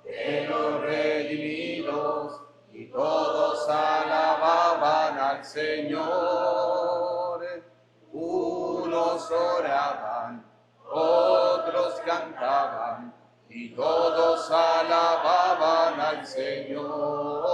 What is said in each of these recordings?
De los redimidos, y todos alababan al Señor. Unos oraban, otros cantaban, y todos alababan al Señor.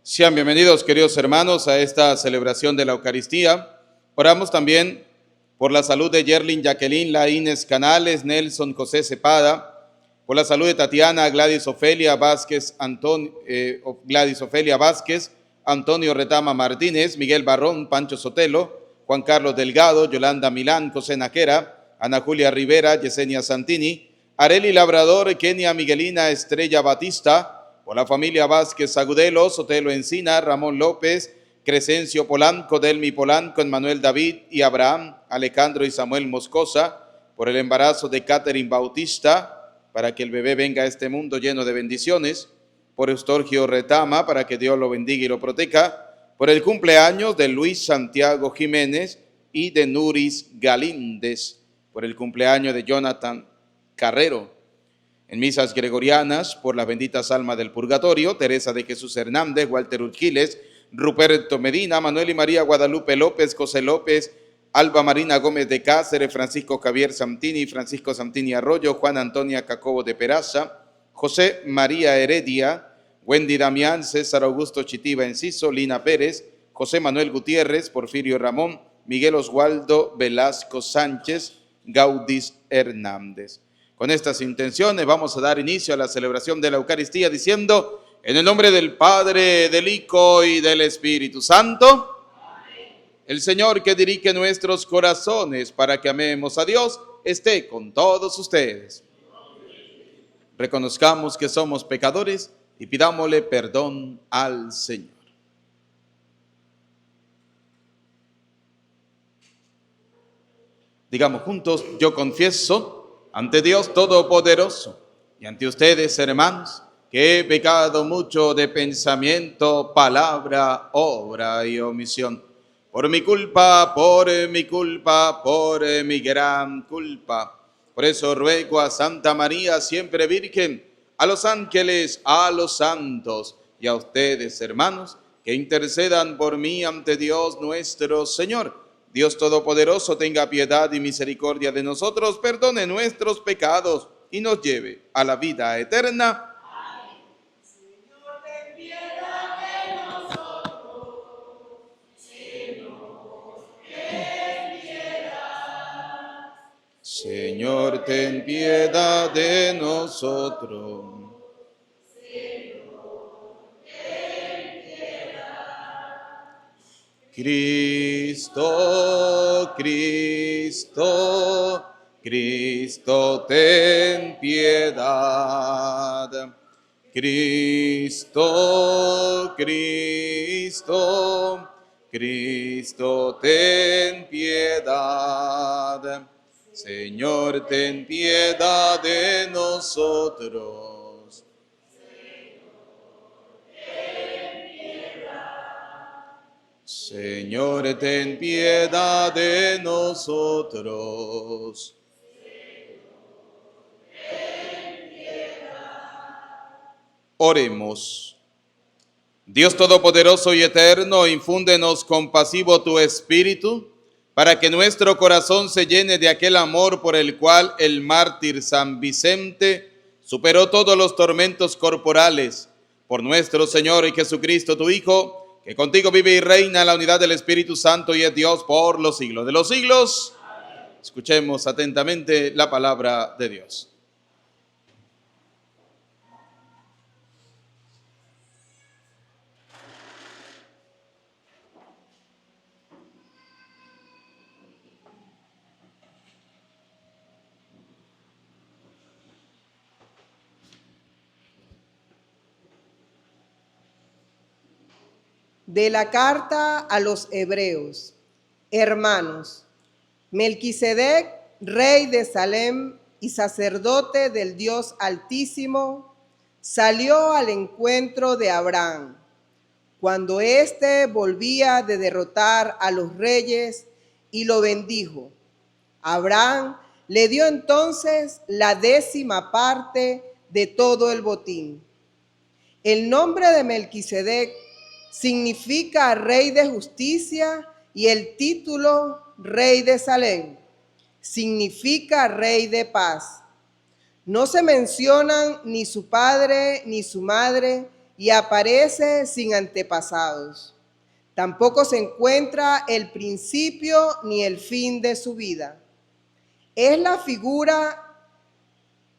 Sean bienvenidos, queridos hermanos, a esta celebración de la Eucaristía. Oramos también por la salud de Yerlin Jacqueline Laínez Canales, Nelson José Cepada, por la salud de Tatiana Gladys Ofelia Vázquez, Antonio Retama Martínez, Miguel Barrón, Pancho Sotelo, Juan Carlos Delgado, Yolanda Milán, José Naquera, Ana Julia Rivera, Yesenia Santini, Areli Labrador, Kenia Miguelina Estrella Batista, por la familia Vázquez Agudelo, Sotelo Encina, Ramón López, Crescencio Polanco, Delmi Polanco, Manuel David y Abraham, Alejandro y Samuel Moscosa, por el embarazo de Catherine Bautista, para que el bebé venga a este mundo lleno de bendiciones, por Eustorgio Retama, para que Dios lo bendiga y lo proteja, por el cumpleaños de Luis Santiago Jiménez y de Nuris Galíndez, por el cumpleaños de Jonathan Carrero. En misas gregorianas, por las benditas almas del purgatorio, Teresa de Jesús Hernández, Walter Urquiles, Ruperto Medina, Manuel y María Guadalupe López, José López, Alba Marina Gómez de Cáceres, Francisco Javier Santini, Francisco Santini Arroyo, Juan Antonia Cacobo de Peraza, José María Heredia, Wendy Damián, César Augusto Chitiva Enciso, Lina Pérez, José Manuel Gutiérrez, Porfirio Ramón, Miguel Oswaldo Velasco Sánchez, Gaudis Hernández. Con estas intenciones vamos a dar inicio a la celebración de la Eucaristía diciendo, en el nombre del Padre, del Hijo y del Espíritu Santo. Amén. El Señor que dirige nuestros corazones para que amemos a Dios, esté con todos ustedes. Amén. Reconozcamos que somos pecadores y pidámosle perdón al Señor. Digamos juntos, yo confieso ante Dios Todopoderoso y ante ustedes, hermanos, que he pecado mucho de pensamiento, palabra, obra y omisión. Por mi culpa, por mi gran culpa. Por eso ruego a Santa María, siempre Virgen, a los ángeles, a los santos y a ustedes, hermanos, que intercedan por mí ante Dios nuestro Señor. Dios Todopoderoso tenga piedad y misericordia de nosotros, perdone nuestros pecados y nos lleve a la vida eterna. Amén. Señor, ten piedad de nosotros. Señor, ten piedad. Señor, ten piedad de nosotros. Cristo, Cristo, Cristo, ten piedad. Cristo, Cristo, Cristo, ten piedad. Señor, ten piedad de nosotros. Señor, ten piedad de nosotros. Oremos. Dios Todopoderoso y Eterno, infúndenos compasivo tu Espíritu, para que nuestro corazón se llene de aquel amor por el cual el mártir San Vicente superó todos los tormentos corporales. Por nuestro Señor Jesucristo, tu Hijo, que contigo vive y reina en la unidad del Espíritu Santo y es Dios por los siglos de los siglos. Escuchemos atentamente la palabra de Dios. De la carta a los Hebreos. Hermanos, Melquisedec, rey de Salem y sacerdote del Dios Altísimo, salió al encuentro de Abraham cuando éste volvía de derrotar a los reyes y lo bendijo. Abraham le dio entonces la 10ª parte de todo el botín. El nombre de Melquisedec significa rey de justicia y el título rey de Salem significa rey de paz. No se mencionan ni su padre ni su madre y aparece sin antepasados. Tampoco se encuentra el principio ni el fin de su vida. Es la figura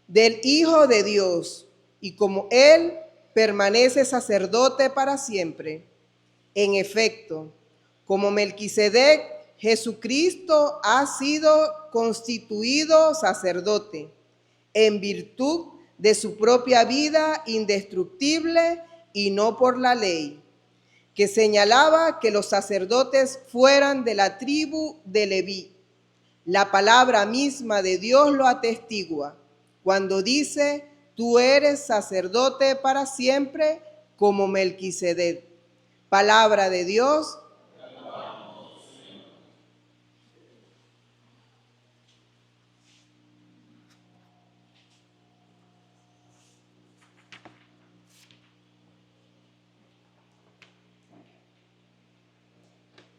del Hijo de Dios y como Él permanece sacerdote para siempre. En efecto, como Melquisedec, Jesucristo ha sido constituido sacerdote en virtud de su propia vida indestructible y no por la ley, que señalaba que los sacerdotes fueran de la tribu de Leví. La palabra misma de Dios lo atestigua cuando dice: tú eres sacerdote para siempre como Melquisedec. Palabra de Dios.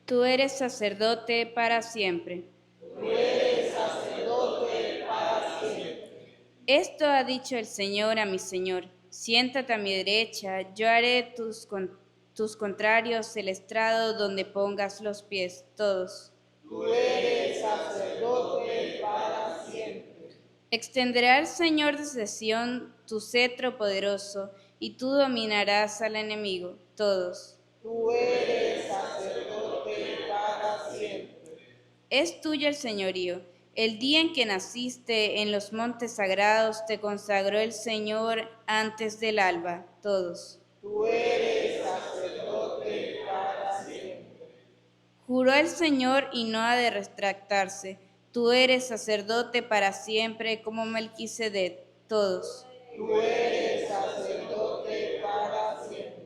Tú eres sacerdote para siempre. Tú eres sacerdote para siempre. Esto ha dicho el Señor a mi Señor: siéntate a mi derecha, yo haré tus contrarios el estrado donde pongas los pies. Todos. Tú eres sacerdote para siempre. Extenderá el Señor desde Sión tu cetro poderoso, y tú dominarás al enemigo. Todos. Tú eres sacerdote para siempre. Es tuyo el señorío. El día en que naciste en los montes sagrados te consagró el Señor antes del alba. Todos. Tú eres sacerdote para siempre. Juró el Señor y no ha de retractarse. Tú eres sacerdote para siempre como Melquisedec. Todos. Tú eres sacerdote para siempre.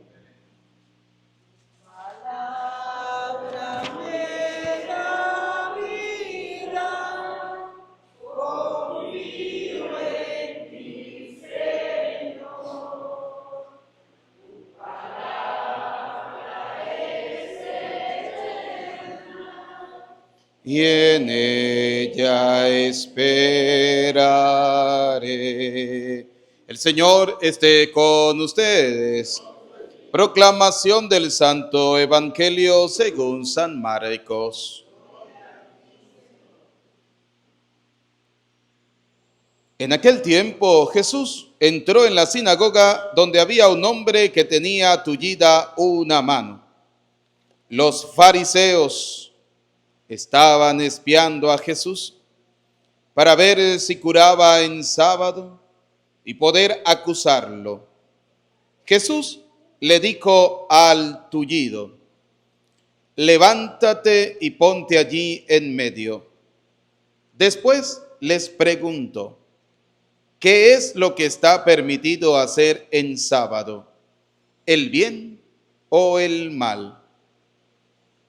Palabra me da vida, confío en ti, Señor. Tu palabra es eterna Y en ella esperaré. El Señor esté con ustedes. Proclamación del Santo Evangelio según San Marcos. En aquel tiempo Jesús entró en la sinagoga donde había un hombre que tenía tullida una mano. Los fariseos estaban espiando a Jesús para ver si curaba en sábado y poder acusarlo. Jesús le dijo al tullido: levántate y ponte allí en medio. Después les preguntó: ¿qué es lo que está permitido hacer en sábado? ¿El bien o el mal?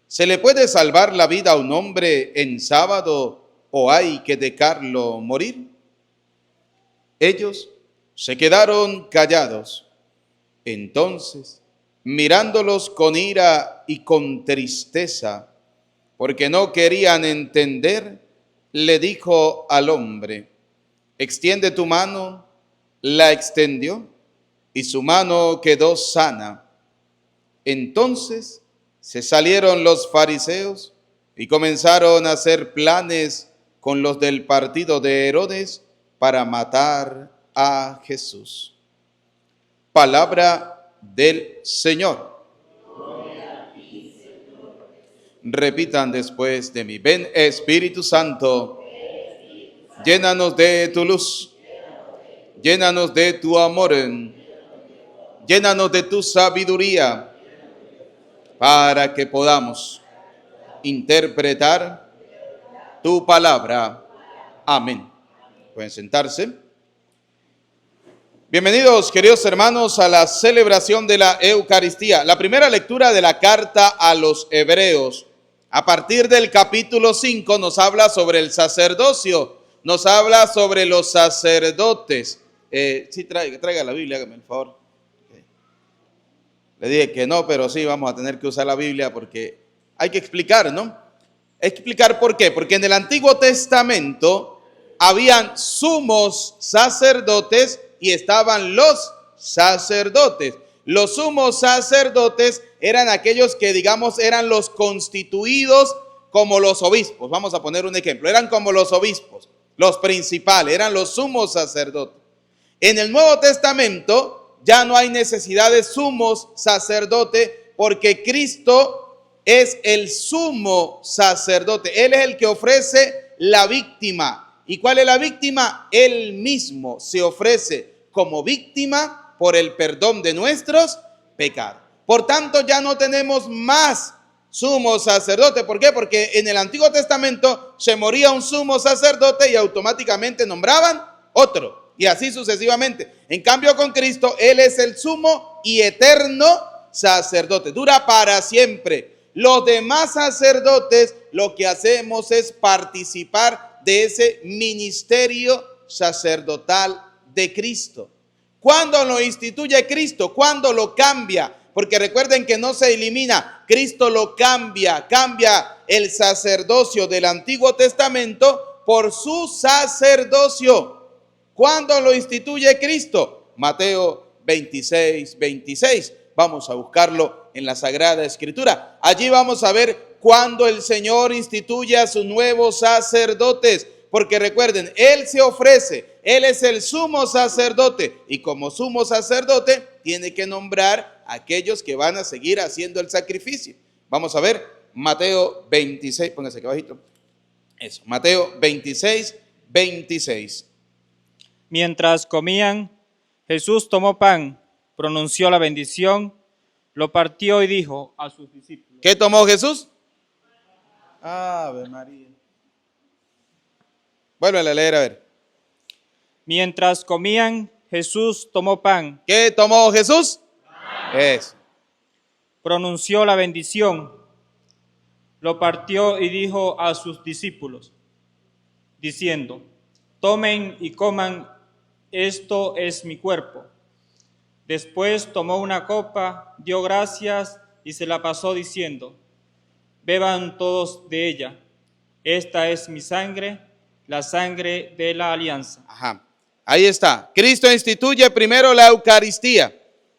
¿Se le puede salvar la vida a un hombre en sábado o hay que dejarlo morir? Ellos se quedaron callados. Entonces, mirándolos con ira y con tristeza, porque no querían entender, le dijo al hombre: extiende tu mano. La extendió y su mano quedó sana. Entonces Se salieron los fariseos y comenzaron a hacer planes con los del partido de Herodes para matar a Jesús. Palabra del Señor. Repitan después de mí: ven Espíritu Santo, llénanos de tu luz, llénanos de tu amor, llénanos de tu sabiduría, para que podamos interpretar tu palabra. Amén. Pueden sentarse. Bienvenidos, queridos hermanos, a la celebración de la Eucaristía. La primera lectura de la carta a los Hebreos, a partir del capítulo 5, nos habla sobre el sacerdocio, nos habla sobre los sacerdotes. Sí, traiga la Biblia, hágame el favor. Le dije que no, pero sí vamos a tener que usar la Biblia porque hay que explicar, ¿no? Explicar por qué. Porque en el Antiguo Testamento habían sumos sacerdotes y estaban los sacerdotes. Los sumos sacerdotes eran aquellos que, digamos, eran los constituidos como los obispos. Vamos a poner un ejemplo. Eran como los obispos, los principales, eran los sumos sacerdotes. En el Nuevo Testamento ya no hay necesidad de sumos sacerdotes porque Cristo es el sumo sacerdote. Él es el que ofrece la víctima. ¿Y cuál es la víctima? Él mismo se ofrece como víctima por el perdón de nuestros pecados. Por tanto, ya no tenemos más sumo sacerdote. ¿Por qué? Porque en el Antiguo Testamento se moría un sumo sacerdote y automáticamente nombraban otro. Y así sucesivamente. En cambio, con Cristo, Él es el sumo y eterno sacerdote. Dura para siempre. Los demás sacerdotes lo que hacemos es participar de ese ministerio sacerdotal de Cristo. ¿Cuándo lo instituye Cristo? ¿Cuándo lo cambia? Porque recuerden que no se elimina. Cristo lo cambia. Cambia el sacerdocio del Antiguo Testamento por su sacerdocio. ¿Cuándo lo instituye Cristo? Mateo 26, 26. Vamos a buscarlo en la Sagrada Escritura. Allí vamos a ver cuándo el Señor instituye a sus nuevos sacerdotes. Porque recuerden, Él se ofrece, Él es el sumo sacerdote. Y como sumo sacerdote, tiene que nombrar a aquellos que van a seguir haciendo el sacrificio. Vamos a ver Mateo 26, póngase aquí abajito. Eso, Mateo 26, 26. Mientras comían, Jesús tomó pan, pronunció la bendición, lo partió y dijo a sus discípulos. ¿Qué tomó Jesús? Ave María. Vuélvele a leer, a ver. Mientras comían, Jesús tomó pan. ¿Qué tomó Jesús? Eso. Pronunció la bendición, lo partió y dijo a sus discípulos, diciendo, tomen y coman, esto es mi cuerpo. Después tomó una copa, dio gracias y se la pasó diciendo, beban todos de ella, esta es mi sangre, la sangre de la alianza. Ajá, ahí está. Cristo instituye primero la Eucaristía.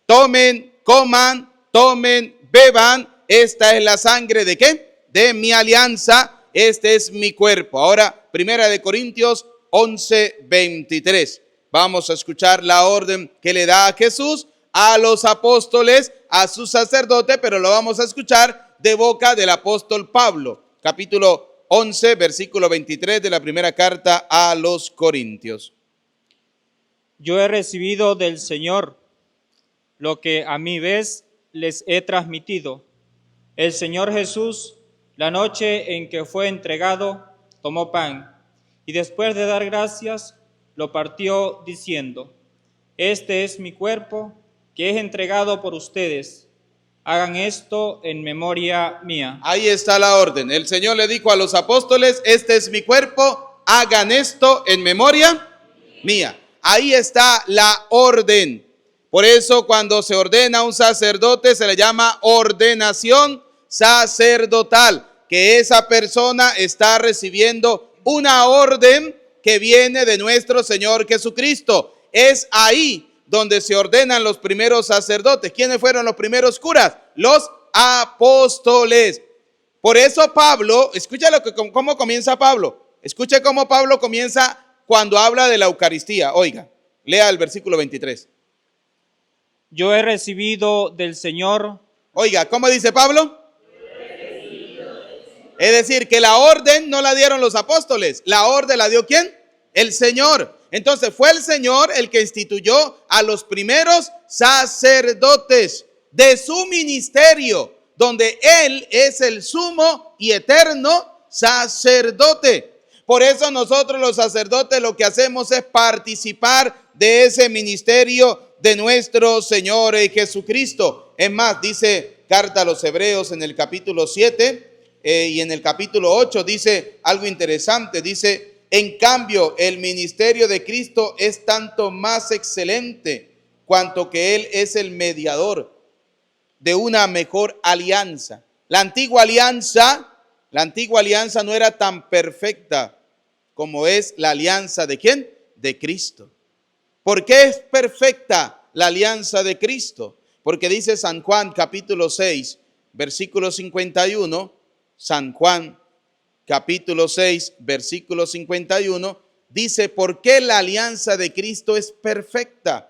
Tomen, coman, tomen, beban, esta es la sangre ¿de qué? De mi alianza, este es mi cuerpo. Ahora, 1 Corintios 11, 23. Vamos a escuchar la orden que le da a Jesús a los apóstoles, a sus sacerdotes, pero lo vamos a escuchar de boca del apóstol Pablo. Capítulo 11, versículo 23 de la primera carta a los Corintios. Yo he recibido del Señor lo que a mi vez les he transmitido. El Señor Jesús, la noche en que fue entregado, tomó pan y después de dar gracias, lo partió diciendo, este es mi cuerpo que es entregado por ustedes. Hagan esto en memoria mía. Ahí está la orden. El Señor le dijo a los apóstoles, este es mi cuerpo, hagan esto en memoria mía. Ahí está la orden. Por eso cuando se ordena a un sacerdote se le llama ordenación sacerdotal, que esa persona está recibiendo una orden que viene de nuestro Señor Jesucristo. Es ahí donde se ordenan los primeros sacerdotes. ¿Quiénes fueron los primeros curas? Los apóstoles. Por eso Pablo, escucha cómo comienza Pablo. Escuche cómo Pablo comienza cuando habla de la Eucaristía. Oiga, lea el versículo 23. Yo he recibido del Señor. Oiga, ¿cómo dice Pablo? Es decir, que la orden no la dieron los apóstoles. ¿La orden la dio quién? El Señor. Entonces fue el Señor el que instituyó a los primeros sacerdotes de su ministerio, donde Él es el sumo y eterno sacerdote. Por eso nosotros los sacerdotes lo que hacemos es participar de ese ministerio de nuestro Señor Jesucristo. Es más, dice carta a los Hebreos en el capítulo 7 y en el capítulo 8 dice algo interesante. Dice, en cambio, el ministerio de Cristo es tanto más excelente cuanto que Él es el mediador de una mejor alianza. La antigua alianza no era tan perfecta como es la alianza ¿de quién? De Cristo. ¿Por qué es perfecta la alianza de Cristo? Porque dice San Juan capítulo 6, versículo 51, San Juan capítulo 6, versículo 51, dice, ¿por qué la alianza de Cristo es perfecta?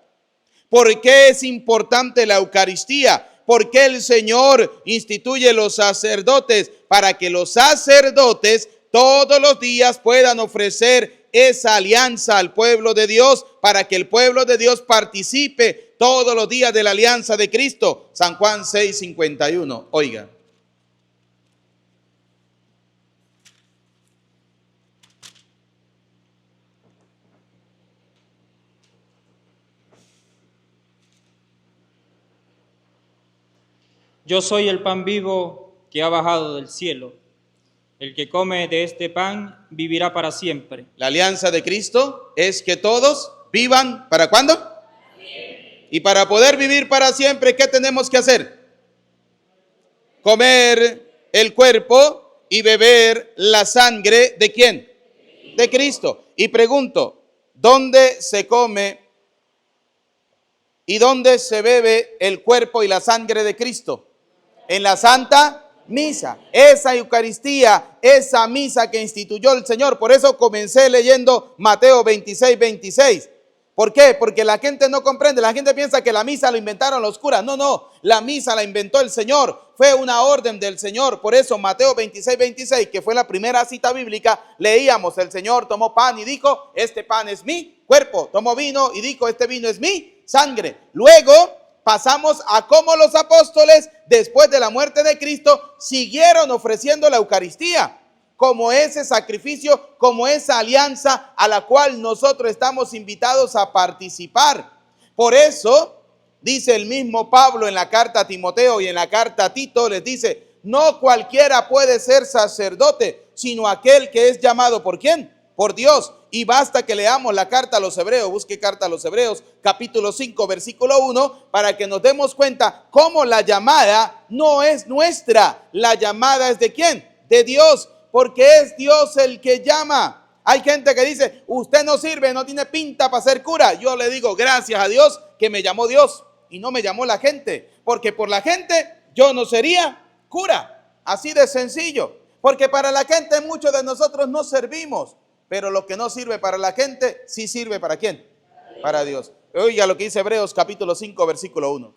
¿Por qué es importante la Eucaristía? ¿Por qué el Señor instituye los sacerdotes? Para que los sacerdotes todos los días puedan ofrecer esa alianza al pueblo de Dios, para que el pueblo de Dios participe todos los días de la alianza de Cristo. San Juan 6, 51. Oiga. Yo soy el pan vivo que ha bajado del cielo. El que come de este pan vivirá para siempre. La alianza de Cristo es que todos vivan, ¿para cuándo? Y para poder vivir para siempre, ¿qué tenemos que hacer? Comer el cuerpo y beber la sangre ¿de quién? De Cristo. Y pregunto, ¿dónde se come y dónde se bebe el cuerpo y la sangre de Cristo? En la Santa Misa, esa Eucaristía, esa misa que instituyó el Señor. Por eso comencé leyendo Mateo 26, 26. ¿Por qué? Porque la gente no comprende, la gente piensa que la misa lo inventaron los curas. No, la misa la inventó el Señor, fue una orden del Señor. Por eso Mateo 26, 26, que fue la primera cita bíblica, leíamos, el Señor tomó pan y dijo, este pan es mi cuerpo, tomó vino y dijo, este vino es mi sangre. Luego pasamos a cómo los apóstoles, después de la muerte de Cristo, siguieron ofreciendo la Eucaristía como ese sacrificio, como esa alianza a la cual nosotros estamos invitados a participar. Por eso, dice el mismo Pablo en la carta a Timoteo y en la carta a Tito, les dice, no cualquiera puede ser sacerdote, sino aquel que es llamado ¿por quién? Por Dios. Y basta que leamos la carta a los Hebreos, busque carta a los Hebreos, capítulo 5, versículo 1, para que nos demos cuenta cómo la llamada no es nuestra, la llamada es ¿de quién? De Dios, porque es Dios el que llama. Hay gente que dice, usted no sirve, no tiene pinta para ser cura. Yo le digo, gracias a Dios que me llamó Dios y no me llamó la gente, porque por la gente yo no sería cura, así de sencillo, porque para la gente muchos de nosotros no servimos. Pero lo que no sirve para la gente, sí sirve ¿para quién? Para Dios. Oiga lo que dice Hebreos capítulo 5, versículo 1.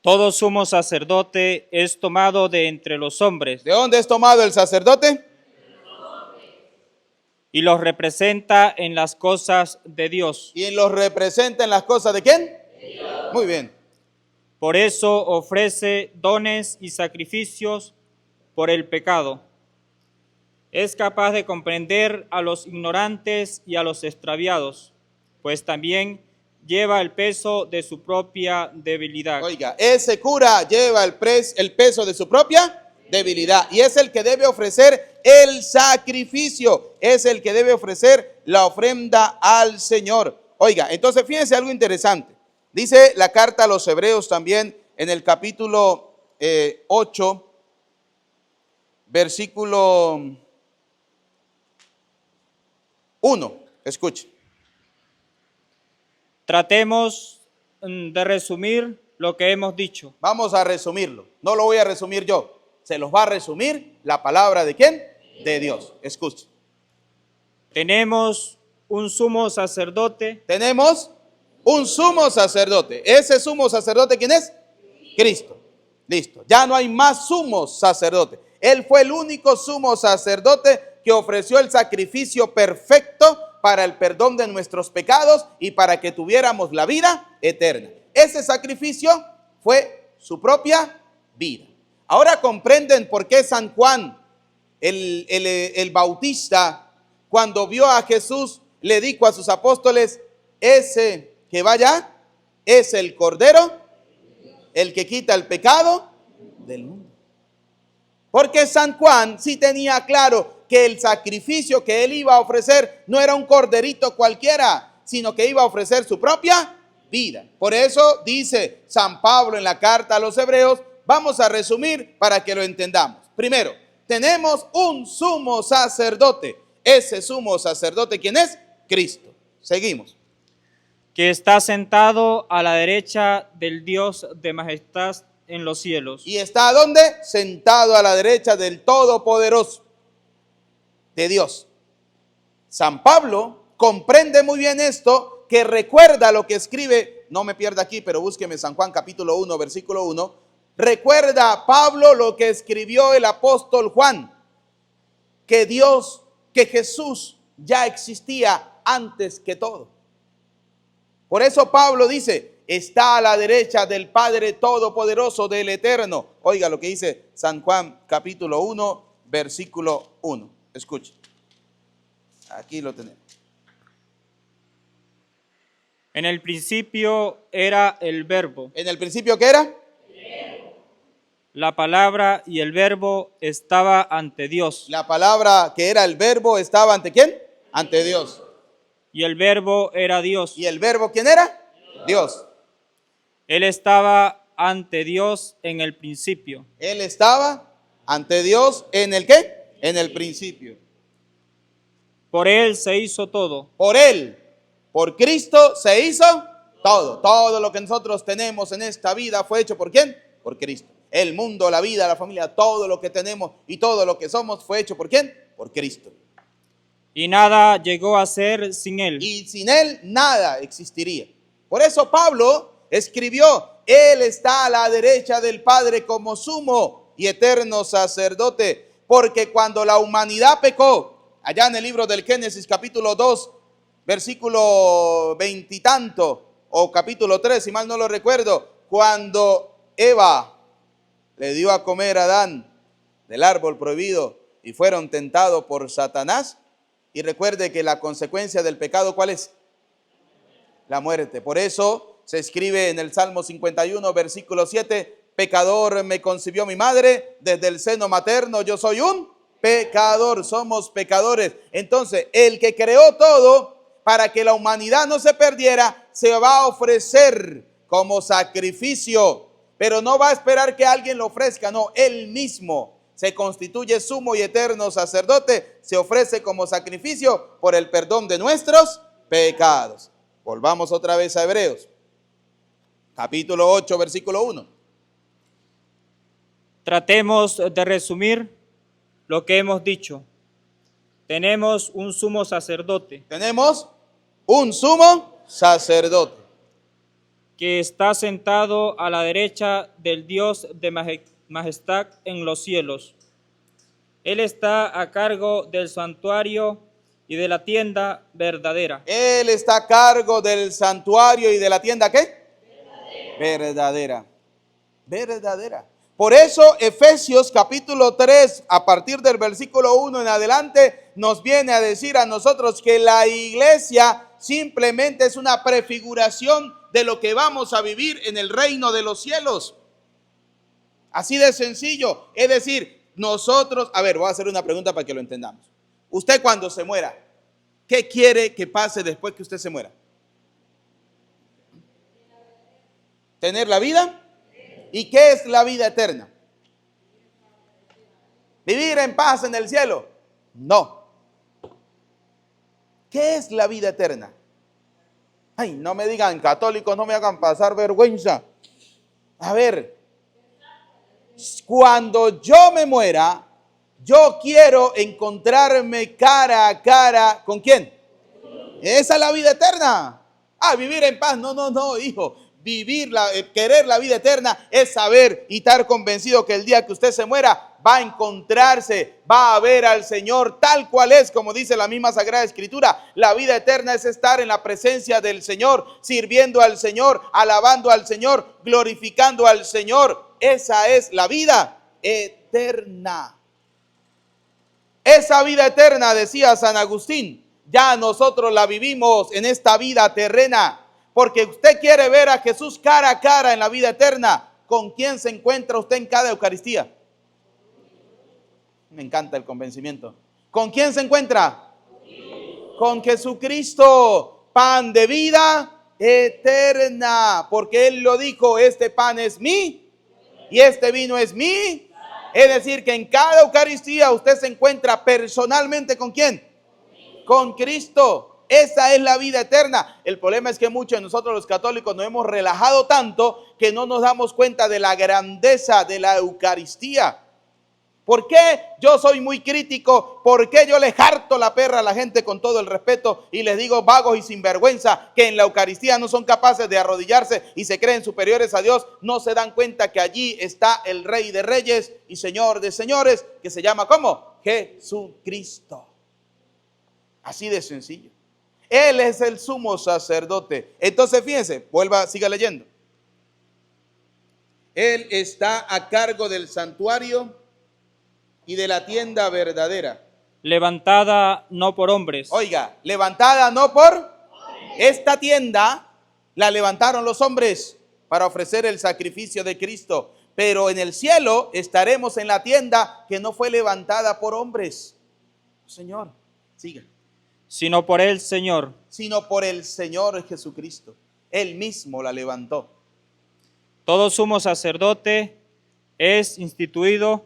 Todo sumo sacerdote es tomado de entre los hombres. ¿De dónde es tomado el sacerdote? Y los representa en las cosas de Dios. ¿Y los representa en las cosas de quién? De Dios. Muy bien. Por eso ofrece dones y sacrificios por el pecado. Es capaz de comprender a los ignorantes y a los extraviados, pues también lleva el peso de su propia debilidad. Oiga, ese cura lleva el peso de su propia debilidad y es el que debe ofrecer el sacrificio, es el que debe ofrecer la ofrenda al Señor. Oiga, entonces fíjense algo interesante. Dice la carta a los Hebreos también en el capítulo 8, versículo 1, escuche. Tratemos de resumir lo que hemos dicho. Vamos a resumirlo. No lo voy a resumir yo. Se los va a resumir la palabra de ¿quién? De Dios. Escuche. Tenemos un sumo sacerdote Tenemos un sumo sacerdote. Ese sumo sacerdote, ¿quién es? Cristo. Listo. Ya no hay más sumos sacerdotes. Él fue el único sumo sacerdote que ofreció el sacrificio perfecto para el perdón de nuestros pecados y para que tuviéramos la vida eterna. Ese sacrificio fue su propia vida. Ahora comprenden por qué San Juan, el Bautista, cuando vio a Jesús, le dijo a sus apóstoles: ese que vaya es el Cordero, el que quita el pecado del mundo. Porque San Juan sí tenía claro que el sacrificio que él iba a ofrecer no era un corderito cualquiera, sino que iba a ofrecer su propia vida. Por eso dice San Pablo en la carta a los Hebreos, vamos a resumir para que lo entendamos. Primero, tenemos un sumo sacerdote. Ese sumo sacerdote, ¿quién es? Cristo. Seguimos. que está sentado a la derecha del Dios de majestad en los cielos. ¿Y está dónde? Sentado a la derecha del Todopoderoso, de Dios. San Pablo comprende muy bien esto, que recuerda lo que escribe, no me pierda aquí, pero búsqueme San Juan capítulo 1, versículo 1. Recuerda Pablo lo que escribió el apóstol Juan, que Dios, que Jesús ya existía antes que todo. Por eso Pablo dice, está a la derecha del Padre Todopoderoso, del Eterno. Oiga lo que dice San Juan capítulo 1, versículo 1. Escuche. Aquí lo tenemos. En el principio era el Verbo. ¿En el principio qué era? La palabra y el Verbo estaba ante Dios. La palabra que era el Verbo estaba ante ¿quién? Ante Dios. Y el Verbo era Dios. ¿Y el Verbo quién era? Dios. Él estaba ante Dios en el principio. Él estaba ante Dios en el ¿qué? En el principio. Por él se hizo todo. Por él, por Cristo se hizo todo. Todo lo que nosotros tenemos en esta vida fue hecho ¿por quién? Por Cristo. El mundo, la vida, la familia, todo lo que tenemos y todo lo que somos fue hecho ¿por quién? Por Cristo. Y nada llegó a ser sin él. Y sin él nada existiría. Por eso Pablo escribió, él está a la derecha del Padre como sumo y eterno sacerdote, porque cuando la humanidad pecó, allá en el libro del Génesis capítulo 2, versículo 20 y tanto, o capítulo 3, si mal no lo recuerdo, cuando Eva le dio a comer a Adán del árbol prohibido y fueron tentados por Satanás, y recuerde que la consecuencia del pecado, ¿cuál es? La muerte. Por eso se escribe en el Salmo 51, versículo 7, pecador me concibió mi madre, desde el seno materno yo soy un pecador, somos pecadores. Entonces, el que creó todo para que la humanidad no se perdiera, se va a ofrecer como sacrificio, pero no va a esperar que alguien lo ofrezca, no, él mismo se constituye sumo y eterno sacerdote, se ofrece como sacrificio por el perdón de nuestros pecados. Volvamos otra vez a Hebreos, capítulo 8, versículo 1. Tratemos de resumir lo que hemos dicho. Tenemos un sumo sacerdote Tenemos un sumo sacerdote que está sentado a la derecha del Dios de majestad en los cielos. Él está a cargo del santuario y de la tienda verdadera. Él está a cargo del santuario y de la tienda ¿qué? Verdadera. Verdadera. Por eso Efesios capítulo 3, a partir del versículo 1 en adelante, nos viene a decir a nosotros que la iglesia simplemente es una prefiguración de lo que vamos a vivir en el reino de los cielos. Así de sencillo. Es decir, nosotros, a ver, voy a hacer una pregunta para que lo entendamos. Usted cuando se muera, ¿qué quiere que pase después que usted se muera? ¿Tener la vida? ¿Y qué es la vida eterna? ¿Vivir en paz en el cielo? No. ¿Qué es la vida eterna? Ay, no me digan católicos, no me hagan pasar vergüenza. A ver, cuando yo me muera, yo quiero encontrarme cara a cara, ¿con quién? Esa es la vida eterna. Vivir en paz. No, hijo. Querer la vida eterna es saber y estar convencido que el día que usted se muera va a encontrarse, va a ver al Señor tal cual es, como dice la misma Sagrada Escritura. La vida eterna es estar en la presencia del Señor, sirviendo al Señor, alabando al Señor, glorificando al Señor. Esa es la vida eterna. Esa vida eterna, decía San Agustín, ya nosotros la vivimos en esta vida terrena, porque usted quiere ver a Jesús cara a cara en la vida eterna. ¿Con quién se encuentra usted en cada Eucaristía? Me encanta el convencimiento. ¿Con quién se encuentra? Con Jesucristo, pan de vida eterna, porque Él lo dijo, este pan es mí y este vino es mí. Es decir, que en cada Eucaristía usted se encuentra personalmente ¿con quién? Con Cristo. Esa es la vida eterna. El problema es que muchos de nosotros los católicos nos hemos relajado tanto que no nos damos cuenta de la grandeza de la Eucaristía. ¿Por qué yo soy muy crítico? ¿Por qué yo le jarto la perra a la gente con todo el respeto y les digo vagos y sinvergüenza que en la Eucaristía no son capaces de arrodillarse y se creen superiores a Dios? No se dan cuenta que allí está el Rey de Reyes y Señor de Señores, que se llama ¿cómo? Jesucristo. Así de sencillo. Él es el sumo sacerdote. Entonces fíjense, siga leyendo. Él está a cargo del santuario y de la tienda verdadera. Levantada no por hombres. Oiga, levantada no por... Esta tienda la levantaron los hombres para ofrecer el sacrificio de Cristo. Pero en el cielo estaremos en la tienda que no fue levantada por hombres. Señor, siga. Sino por el Señor. Sino por el Señor Jesucristo. Él mismo la levantó. Todo sumo sacerdote es instituido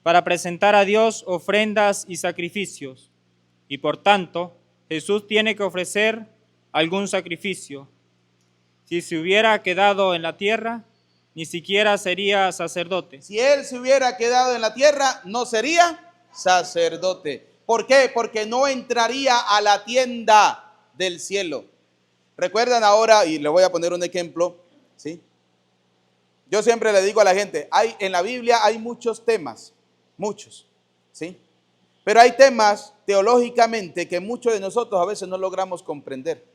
para presentar a Dios ofrendas y sacrificios. Y por tanto, Jesús tiene que ofrecer algún sacrificio. Si se hubiera quedado en la tierra, ni siquiera sería sacerdote. Si Él se hubiera quedado en la tierra, no sería sacerdote. ¿Por qué? Porque no entraría a la tienda del cielo. ¿Recuerdan ahora? Y le voy a poner un ejemplo, ¿sí? Yo siempre le digo a la gente, en la Biblia hay muchos temas, muchos, ¿sí? Pero hay temas teológicamente que muchos de nosotros a veces no logramos comprender.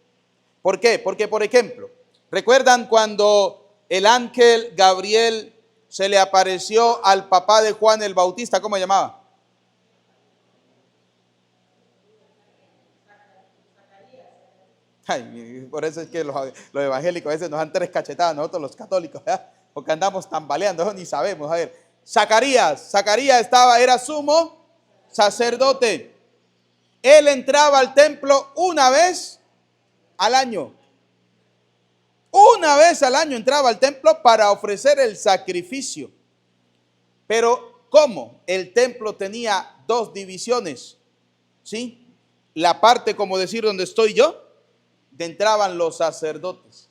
¿Por qué? Porque, por ejemplo, ¿recuerdan cuando el ángel Gabriel se le apareció al papá de Juan el Bautista? ¿Cómo se llamaba? Ay, por eso es que los evangélicos a veces nos dan 3 cachetadas, nosotros los católicos, ¿verdad? Porque andamos tambaleando, eso ni sabemos. A ver, Zacarías era sumo sacerdote. Él entraba al templo una vez al año. Una vez al año entraba al templo para ofrecer el sacrificio. Pero ¿cómo? El templo tenía 2 divisiones, ¿sí? La parte, como decir, donde estoy yo, entraban los sacerdotes.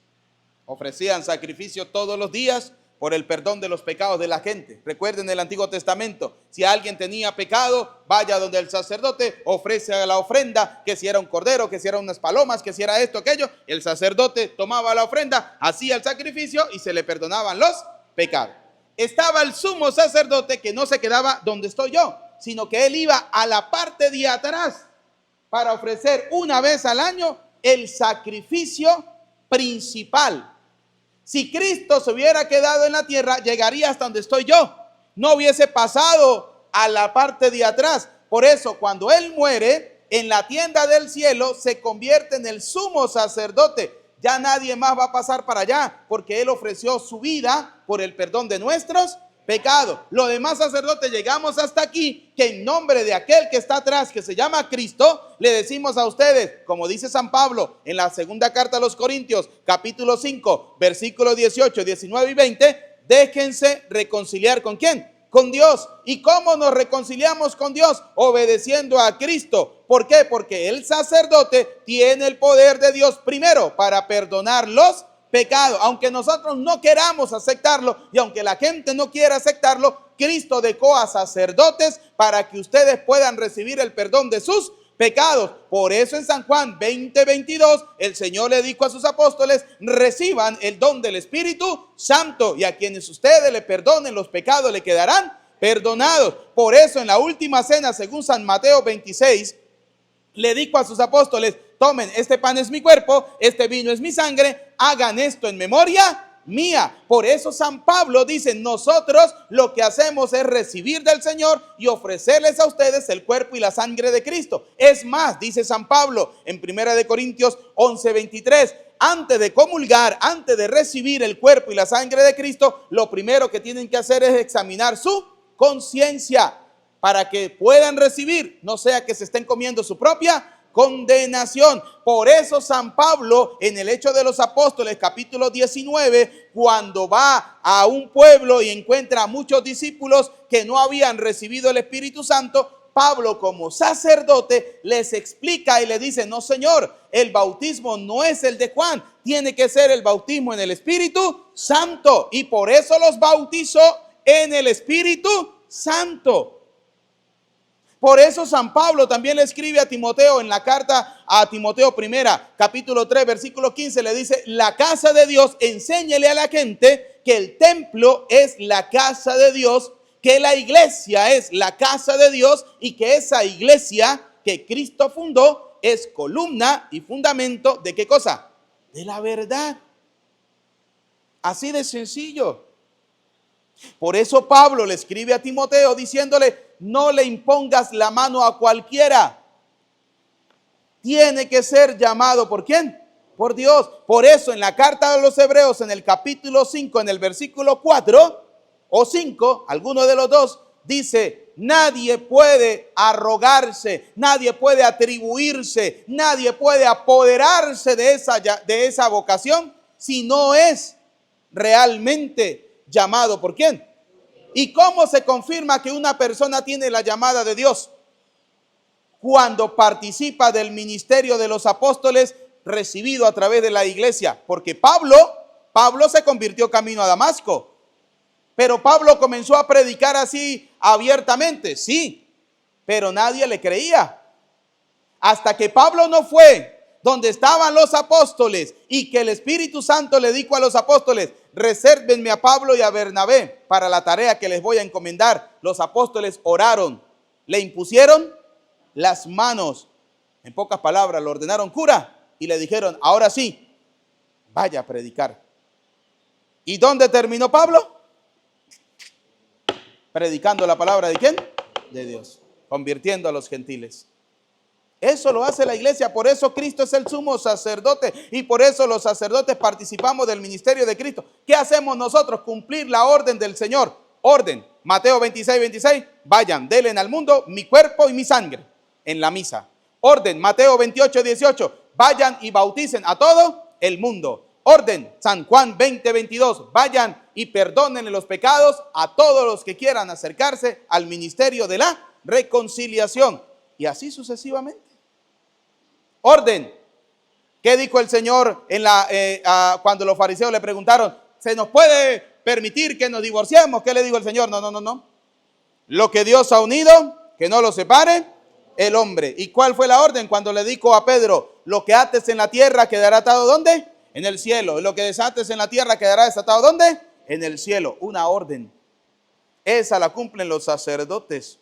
Ofrecían sacrificio todos los días por el perdón de los pecados de la gente. Recuerden el Antiguo Testamento, si alguien tenía pecado, vaya donde el sacerdote, ofrece la ofrenda, que si era un cordero, que si eran unas palomas, que si era esto, aquello. El sacerdote tomaba la ofrenda, hacía el sacrificio y se le perdonaban los pecados. Estaba el sumo sacerdote que no se quedaba donde estoy yo, sino que él iba a la parte de atrás para ofrecer una vez al año el sacrificio principal. Si Cristo se hubiera quedado en la tierra, llegaría hasta donde estoy yo. No hubiese pasado a la parte de atrás. Por eso, cuando Él muere, en la tienda del cielo se convierte en el sumo sacerdote. Ya nadie más va a pasar para allá, porque Él ofreció su vida por el perdón de nuestros pecados. Los demás sacerdotes llegamos hasta aquí, que en nombre de aquel que está atrás, que se llama Cristo, le decimos a ustedes, como dice San Pablo en la segunda carta a los Corintios, capítulo 5, versículos 18, 19 y 20, déjense reconciliar ¿con quién? Con Dios. ¿Y cómo nos reconciliamos con Dios? Obedeciendo a Cristo. ¿Por qué? Porque el sacerdote tiene el poder de Dios primero para perdonar los pecado. Aunque nosotros no queramos aceptarlo y aunque la gente no quiera aceptarlo, Cristo dejó a sacerdotes para que ustedes puedan recibir el perdón de sus pecados. Por eso en San Juan 20:22 el Señor le dijo a sus apóstoles: reciban el don del Espíritu Santo, y a quienes ustedes le perdonen los pecados le quedarán perdonados. Por eso en la última cena, según San Mateo 26, le dijo a sus apóstoles: tomen, este pan es mi cuerpo, este vino es mi sangre, hagan esto en memoria mía. Por eso San Pablo dice: nosotros lo que hacemos es recibir del Señor y ofrecerles a ustedes el cuerpo y la sangre de Cristo. Es más, dice San Pablo en 1 Corintios 11:23, antes de comulgar, antes de recibir el cuerpo y la sangre de Cristo, lo primero que tienen que hacer es examinar su conciencia para que puedan recibir, no sea que se estén comiendo su propia condenación. Por eso San Pablo en el Hechos de los Apóstoles capítulo 19, cuando va a un pueblo y encuentra a muchos discípulos que no habían recibido el Espíritu Santo, Pablo como sacerdote les explica y le dice: no, Señor, el bautismo no es el de Juan, tiene que ser el bautismo en el Espíritu Santo, y por eso los bautizó en el Espíritu Santo. Por eso San Pablo también le escribe a Timoteo en la carta a Timoteo primera, capítulo 3, versículo 15, le dice: la casa de Dios, enséñele a la gente que el templo es la casa de Dios, que la iglesia es la casa de Dios y que esa iglesia que Cristo fundó es columna y fundamento de ¿qué cosa? De la verdad. Así de sencillo. Por eso Pablo le escribe a Timoteo diciéndole: no le impongas la mano a cualquiera. Tiene que ser llamado ¿por quién? Por Dios. Por eso en la carta de los Hebreos, en el capítulo 5, en el versículo 4 o 5, alguno de los dos, dice: nadie puede arrogarse, nadie puede atribuirse, nadie puede apoderarse de esa vocación si no es realmente llamado ¿por quién? ¿Y cómo se confirma que una persona tiene la llamada de Dios? Cuando participa del ministerio de los apóstoles recibido a través de la iglesia. Porque Pablo se convirtió camino a Damasco. Pero Pablo comenzó a predicar así abiertamente, sí, pero nadie le creía. Hasta que Pablo no fue donde estaban los apóstoles y que el Espíritu Santo le dijo a los apóstoles: resérvenme a Pablo y a Bernabé para la tarea que les voy a encomendar. Los apóstoles oraron, le impusieron las manos, en pocas palabras, lo ordenaron cura y le dijeron: ahora sí, vaya a predicar. ¿Y dónde terminó Pablo? Predicando la palabra ¿de quién? De Dios, convirtiendo a los gentiles. Eso lo hace la iglesia. Por eso Cristo es el sumo sacerdote y por eso los sacerdotes participamos del ministerio de Cristo. ¿Qué hacemos nosotros? Cumplir la orden del Señor. Orden, Mateo 26:26, vayan, denle al mundo mi cuerpo y mi sangre en la misa. Orden, Mateo 28:18, vayan y bauticen a todo el mundo. Orden, San Juan 20:22, vayan y perdonen los pecados a todos los que quieran acercarse al ministerio de la reconciliación. Y así sucesivamente. Orden. ¿Qué dijo el Señor cuando los fariseos le preguntaron: ¿se nos puede permitir que nos divorciemos? ¿Qué le dijo el Señor? No. Lo que Dios ha unido, que no lo separe el hombre. ¿Y cuál fue la orden cuando le dijo a Pedro: lo que ates en la tierra quedará atado ¿dónde? En el cielo. Y lo que desates en la tierra quedará desatado ¿dónde? En el cielo. Una orden. Esa la cumplen los sacerdotes.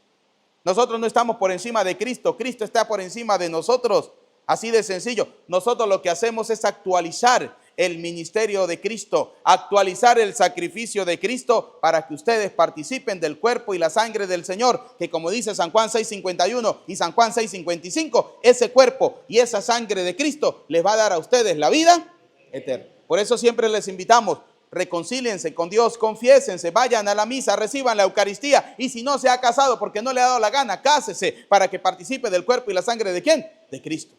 Nosotros no estamos por encima de Cristo. Cristo está por encima de nosotros. Así de sencillo. Nosotros lo que hacemos es actualizar el ministerio de Cristo, actualizar el sacrificio de Cristo para que ustedes participen del cuerpo y la sangre del Señor, que como dice San Juan 6:51 y San Juan 6:55, ese cuerpo y esa sangre de Cristo les va a dar a ustedes la vida eterna. Por eso siempre les invitamos: reconcíliense con Dios, confiésense, vayan a la misa, reciban la Eucaristía, y si no se ha casado porque no le ha dado la gana, cásese para que participe del cuerpo y la sangre ¿de quién? De Cristo.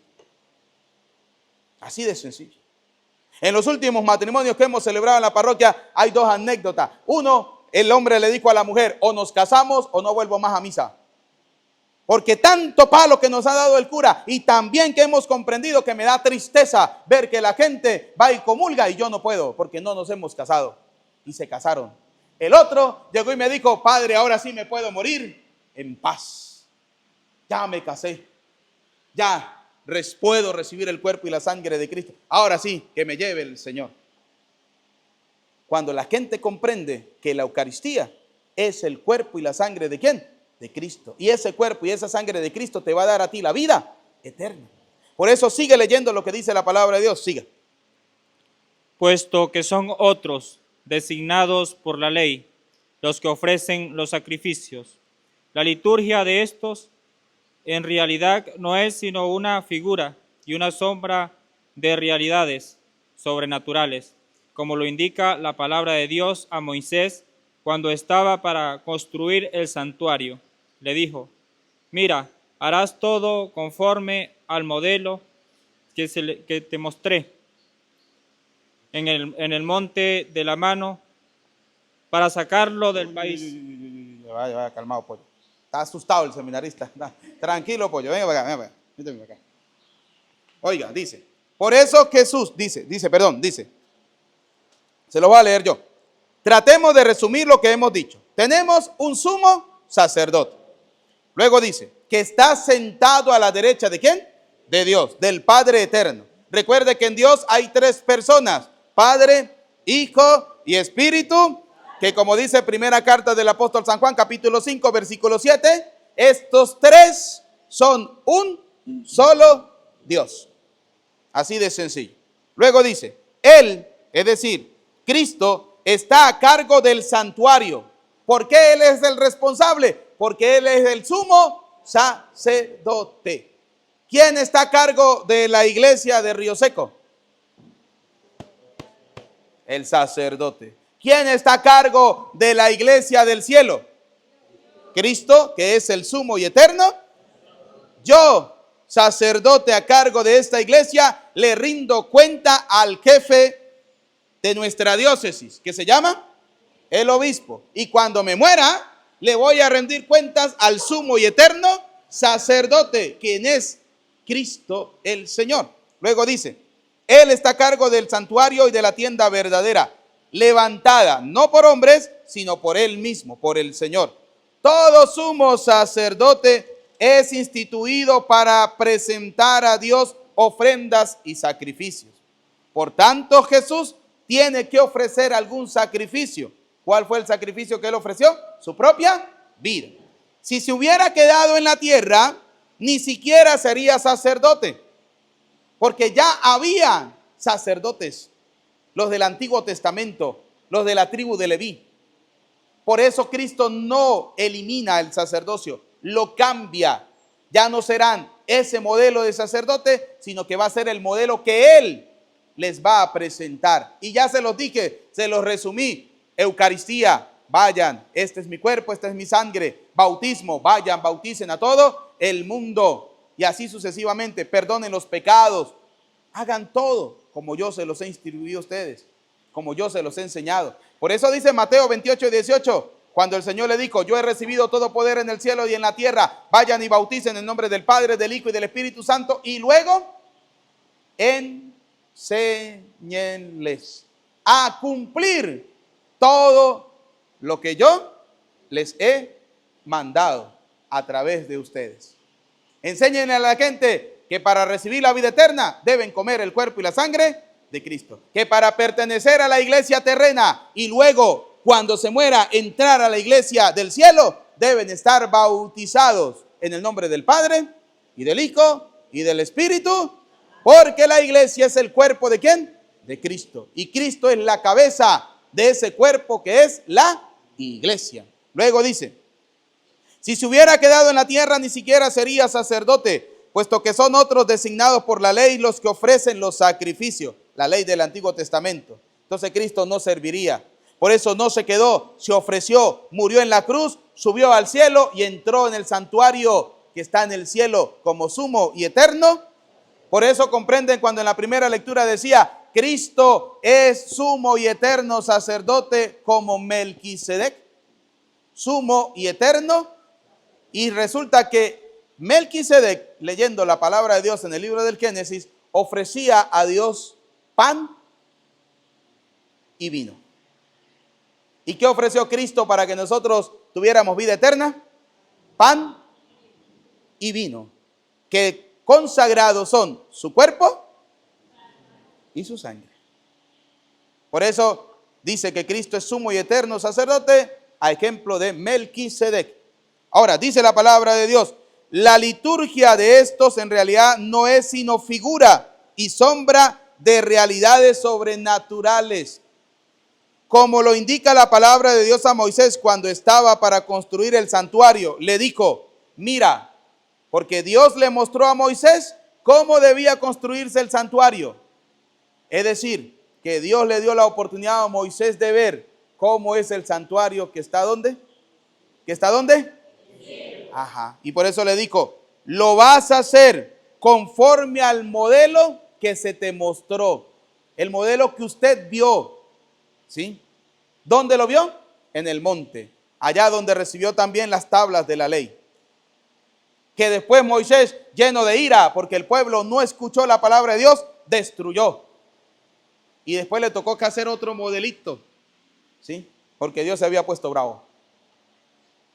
Así de sencillo. En los últimos matrimonios que hemos celebrado en la parroquia hay dos anécdotas. Uno, el hombre le dijo a la mujer: o nos casamos o no vuelvo más a misa. Porque tanto palo que nos ha dado el cura y también que hemos comprendido que me da tristeza ver que la gente va y comulga y yo no puedo porque no nos hemos casado. Y se casaron. El otro llegó y me dijo, padre, ahora sí me puedo morir en paz. Ya me casé. Ya puedo recibir el cuerpo y la sangre de Cristo. Ahora sí, que me lleve el Señor. Cuando la gente comprende que la Eucaristía es el cuerpo y la sangre ¿de quién? De Cristo. Y ese cuerpo y esa sangre de Cristo te va a dar a ti la vida eterna. Por eso sigue leyendo lo que dice la palabra de Dios. Siga. Puesto que son otros designados por la ley los que ofrecen los sacrificios. La liturgia de estos en realidad no es sino una figura y una sombra de realidades sobrenaturales, como lo indica la palabra de Dios a Moisés cuando estaba para construir el santuario. Le dijo, mira, harás todo conforme al modelo que te mostré en el monte de la mano para sacarlo del país. Vaya, calmado, pollo. Está asustado el seminarista. Tranquilo, pollo. Venga para acá, venga para acá. Oiga, dice. Por eso Jesús dice. Se lo voy a leer yo. Tratemos de resumir lo que hemos dicho. Tenemos un sumo sacerdote. Luego dice que está sentado a la derecha ¿de quién? De Dios, del Padre eterno. Recuerde que en Dios hay tres personas. Padre, Hijo y Espíritu. Que como dice primera carta del apóstol San Juan, capítulo 5, versículo 7, estos tres son un solo Dios. Así de sencillo. Luego dice, Él, es decir, Cristo, está a cargo del santuario. ¿Por qué Él es el responsable? Porque Él es el sumo sacerdote. ¿Quién está a cargo de la iglesia de Río Seco? El sacerdote. ¿Quién está a cargo de la iglesia del cielo? Cristo, que es el sumo y eterno. Yo, sacerdote a cargo de esta iglesia, le rindo cuenta al jefe de nuestra diócesis, que se llama el obispo. Y cuando me muera, le voy a rendir cuentas al sumo y eterno sacerdote, quien es Cristo el Señor. Luego dice, Él está a cargo del santuario y de la tienda verdadera, levantada no por hombres, sino por Él mismo, por el Señor. Todo sumo sacerdote es instituido para presentar a Dios ofrendas y sacrificios. Por tanto, Jesús tiene que ofrecer algún sacrificio. ¿Cuál fue el sacrificio que Él ofreció? Su propia vida. Si se hubiera quedado en la tierra, ni siquiera sería sacerdote, porque ya había sacerdotes. Los del Antiguo Testamento, los de la tribu de Leví. Por eso Cristo no elimina el sacerdocio, lo cambia. Ya no serán ese modelo de sacerdote, sino que va a ser el modelo que Él les va a presentar. Y ya se los dije, se los resumí. Eucaristía, vayan, este es mi cuerpo, esta es mi sangre. Bautismo, vayan, bauticen a todo el mundo. Y así sucesivamente, perdonen los pecados. Hagan todo como yo se los he instruido a ustedes, como yo se los he enseñado. Por eso dice Mateo 28:18, cuando el Señor le dijo, yo he recibido todo poder en el cielo y en la tierra, vayan y bauticen en nombre del Padre, del Hijo y del Espíritu Santo, y luego enséñenles a cumplir todo lo que yo les he mandado a través de ustedes. Enséñenle a la gente que para recibir la vida eterna deben comer el cuerpo y la sangre de Cristo. Que para pertenecer a la iglesia terrena y luego cuando se muera entrar a la iglesia del cielo, deben estar bautizados en el nombre del Padre y del Hijo y del Espíritu, porque la iglesia es el cuerpo ¿de quién? De Cristo. Y Cristo es la cabeza de ese cuerpo que es la iglesia. Luego dice, si se hubiera quedado en la tierra ni siquiera sería sacerdote, puesto que son otros designados por la ley los que ofrecen los sacrificios, la ley del Antiguo Testamento. Entonces Cristo no serviría. Por eso no se quedó, se ofreció, murió en la cruz, subió al cielo y entró en el santuario que está en el cielo como sumo y eterno. Por eso comprenden cuando en la primera lectura decía, Cristo es sumo y eterno sacerdote como Melquisedec, sumo y eterno. Y resulta que Melquisedec, leyendo la palabra de Dios en el libro del Génesis, ofrecía a Dios pan y vino. ¿Y qué ofreció Cristo para que nosotros tuviéramos vida eterna? Pan y vino, que consagrados son su cuerpo y su sangre. Por eso dice que Cristo es sumo y eterno sacerdote, a ejemplo de Melquisedec. Ahora, dice la palabra de Dios, la liturgia de estos en realidad no es sino figura y sombra de realidades sobrenaturales. Como lo indica la palabra de Dios a Moisés cuando estaba para construir el santuario, le dijo, mira, porque Dios le mostró a Moisés cómo debía construirse el santuario. Es decir, que Dios le dio la oportunidad a Moisés de ver cómo es el santuario que está ¿dónde? ¿Que está dónde? Ajá. Y por eso le dijo, lo vas a hacer conforme al modelo que se te mostró. El modelo que usted vio. ¿Sí? ¿Dónde lo vio? En el monte. Allá donde recibió también las tablas de la ley. Que después Moisés, lleno de ira, porque el pueblo no escuchó la palabra de Dios, destruyó. Y después le tocó que hacer otro modelito. ¿Sí? Porque Dios se había puesto bravo.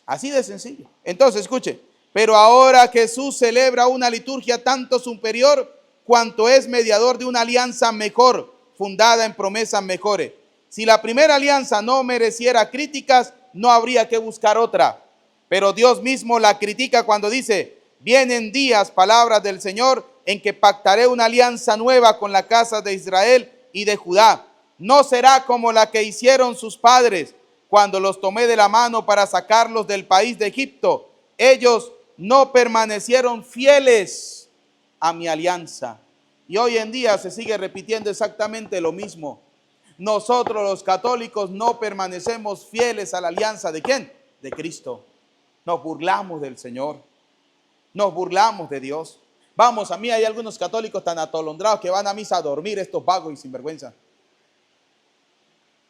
Así de sencillo. Entonces, escuche. Pero ahora Jesús celebra una liturgia tanto superior cuanto es mediador de una alianza mejor, fundada en promesas mejores. Si la primera alianza no mereciera críticas, no habría que buscar otra. Pero Dios mismo la critica cuando dice, vienen días, palabras del Señor, en que pactaré una alianza nueva con la casa de Israel y de Judá. No será como la que hicieron sus padres cuando los tomé de la mano para sacarlos del país de Egipto. Ellos no permanecieron fieles a mi alianza. Y hoy en día se sigue repitiendo exactamente lo mismo. Nosotros los católicos no permanecemos fieles a la alianza ¿de quién? De Cristo. Nos burlamos del Señor. Nos burlamos de Dios. Vamos, a mí hay algunos católicos tan atolondrados que van a misa a dormir, estos vagos y sinvergüenza.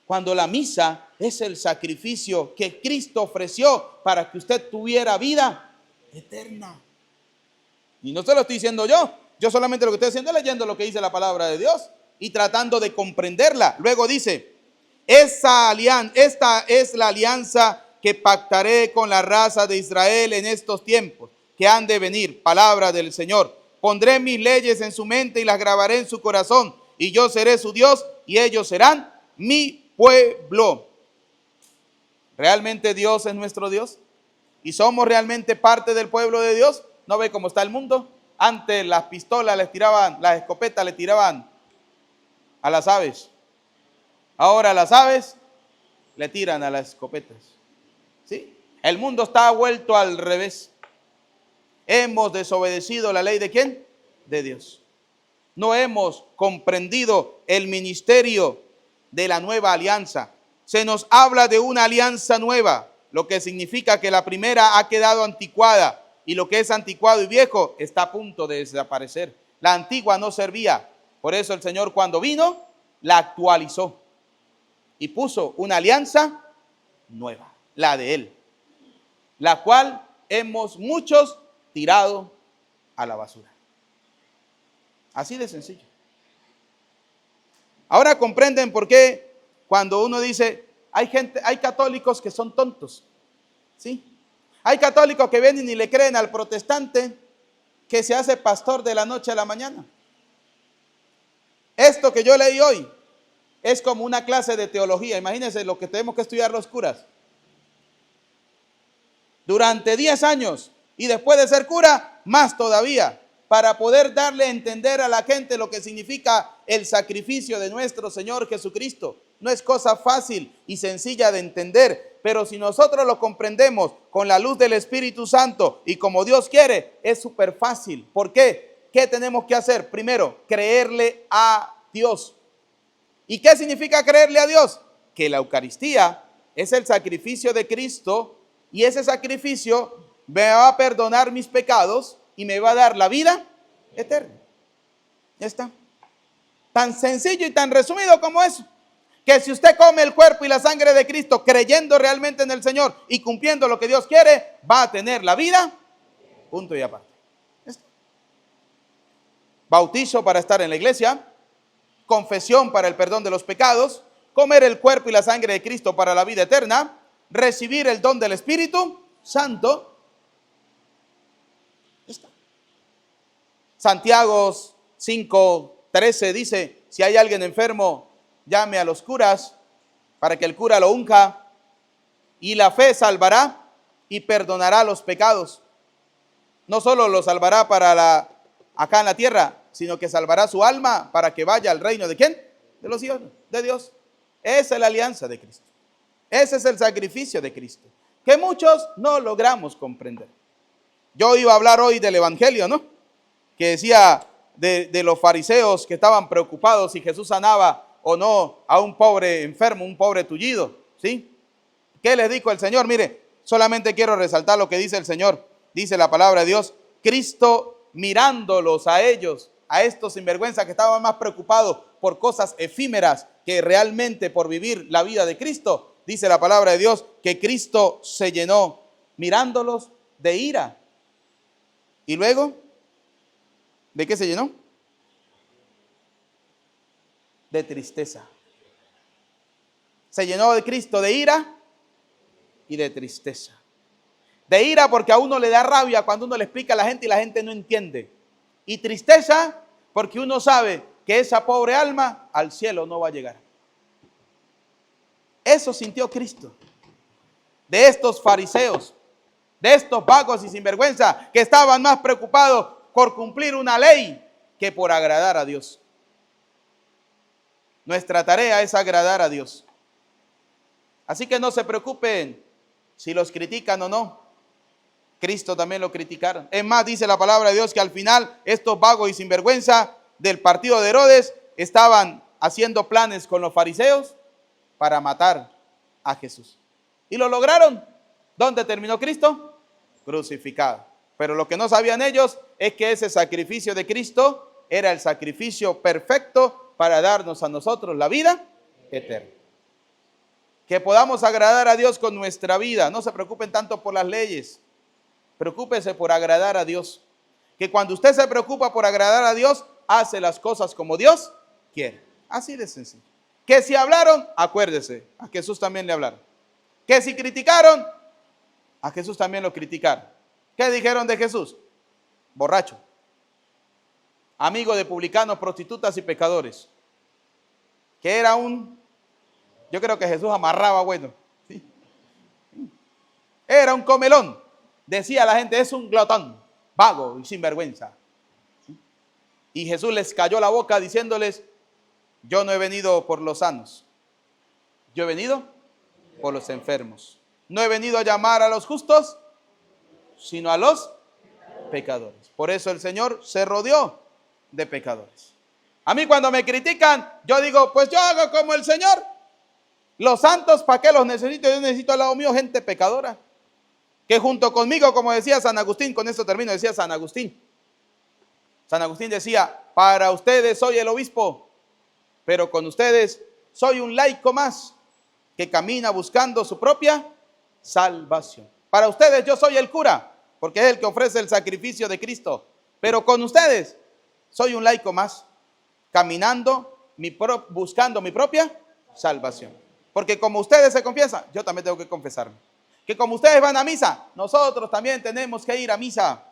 Cuando la misa es el sacrificio que Cristo ofreció para que usted tuviera vida eterna. Y no se lo estoy diciendo yo. Yo solamente lo que estoy haciendo es leyendo lo que dice la palabra de Dios y tratando de comprenderla. Luego dice, esta es la alianza que pactaré con la raza de Israel en estos tiempos que han de venir. Palabra del Señor. Pondré mis leyes en su mente y las grabaré en su corazón. Y yo seré su Dios y ellos serán mi pueblo. ¿Realmente Dios es nuestro Dios? ¿Y somos realmente parte del pueblo de Dios? ¿No ve cómo está el mundo? Antes las pistolas les tiraban, las escopetas le tiraban a las aves. Ahora las aves le tiran a las escopetas. ¿Sí? El mundo está vuelto al revés. Hemos desobedecido la ley ¿de quién? De Dios. No hemos comprendido el ministerio de la nueva alianza. Se nos habla de una alianza nueva, lo que significa que la primera ha quedado anticuada y lo que es anticuado y viejo está a punto de desaparecer. La antigua no servía. Por eso el Señor cuando vino la actualizó y puso una alianza nueva, la de Él, la cual hemos muchos tirado a la basura. Así de sencillo. Ahora comprenden por qué cuando uno dice, hay católicos que son tontos, ¿sí? Hay católicos que vienen y le creen al protestante que se hace pastor de la noche a la mañana. Esto que yo leí hoy es como una clase de teología. Imagínense lo que tenemos que estudiar los curas. Durante 10 años y después de ser cura, más todavía, para poder darle a entender a la gente lo que significa el sacrificio de nuestro Señor Jesucristo. No es cosa fácil y sencilla de entender, pero si nosotros lo comprendemos con la luz del Espíritu Santo y como Dios quiere, es súper fácil. ¿Por qué? ¿Qué tenemos que hacer? Primero, creerle a Dios. ¿Y qué significa creerle a Dios? Que la Eucaristía es el sacrificio de Cristo y ese sacrificio me va a perdonar mis pecados y me va a dar la vida eterna. Ya está. Tan sencillo y tan resumido como eso. Que si usted come el cuerpo y la sangre de Cristo creyendo realmente en el Señor y cumpliendo lo que Dios quiere, va a tener la vida Punto y aparte. Bautizo para estar en la iglesia, confesión para el perdón de los pecados, comer el cuerpo y la sangre de Cristo para la vida eterna, recibir el don del Espíritu Santo. Está. Santiago 5:13 dice, si hay alguien enfermo, llame a los curas para que el cura lo unja, y la fe salvará y perdonará los pecados. No solo lo salvará para acá en la tierra, sino que salvará su alma para que vaya al reino de ¿quién? De los hijos de Dios. Esa es la alianza de Cristo. Ese es el sacrificio de Cristo, que muchos no logramos comprender. Yo iba a hablar hoy del evangelio, ¿no? Que decía de los fariseos que estaban preocupados si Jesús sanaba o no a un pobre enfermo, un pobre tullido, ¿sí? ¿Qué les dijo el Señor? Mire, solamente quiero resaltar lo que dice el Señor. Dice la palabra de Dios, Cristo mirándolos a ellos, a estos sinvergüenzas que estaban más preocupados por cosas efímeras que realmente por vivir la vida de Cristo. Dice la palabra de Dios que Cristo se llenó mirándolos de ira. Y luego, ¿de qué se llenó? De tristeza. Se llenó de Cristo de ira y de tristeza. De ira porque a uno le da rabia cuando uno le explica a la gente y la gente no entiende. Y tristeza porque uno sabe que esa pobre alma al cielo no va a llegar. Eso sintió Cristo. De estos fariseos, de estos vagos y sinvergüenza que estaban más preocupados por cumplir una ley que por agradar a Dios. Nuestra tarea es agradar a Dios. Así que no se preocupen si los critican o no. Cristo también lo criticaron. Es más, dice la palabra de Dios que al final estos vagos y sinvergüenza del partido de Herodes estaban haciendo planes con los fariseos para matar a Jesús. Y lo lograron. ¿Dónde terminó Cristo? Crucificado. Pero lo que no sabían ellos es que ese sacrificio de Cristo era el sacrificio perfecto para darnos a nosotros la vida eterna. Que podamos agradar a Dios con nuestra vida. No se preocupen tanto por las leyes. Preocúpese por agradar a Dios. Que cuando usted se preocupa por agradar a Dios, hace las cosas como Dios quiere. Así de sencillo. Que si hablaron, acuérdese, a Jesús también le hablaron. Que si criticaron, a Jesús también lo criticaron. ¿Qué dijeron de Jesús? Borracho. Amigo de publicanos, prostitutas y pecadores. Que era yo creo que Jesús amarraba bueno. ¿Sí? Era un comelón. Decía la gente, es un glotón, vago y sinvergüenza. ¿Sí? Y Jesús les cayó la boca diciéndoles, yo no he venido por los sanos. Yo he venido por los enfermos. No he venido a llamar a los justos, sino a los pecadores. Por eso el Señor se rodeó de pecadores. A mí cuando me critican, yo digo, pues yo hago como el Señor. Los santos, ¿para qué los necesito? Yo necesito al lado mío gente pecadora. Que junto conmigo, como decía San Agustín, con esto termino, decía San Agustín. San Agustín decía, para ustedes soy el obispo, pero con ustedes soy un laico más que camina buscando su propia salvación. Para ustedes yo soy el cura, porque es el que ofrece el sacrificio de Cristo, pero con ustedes soy un laico más, caminando, buscando mi propia salvación. Porque como ustedes se confiesan, yo también tengo que confesarme. Que como ustedes van a misa, nosotros también tenemos que ir a misa.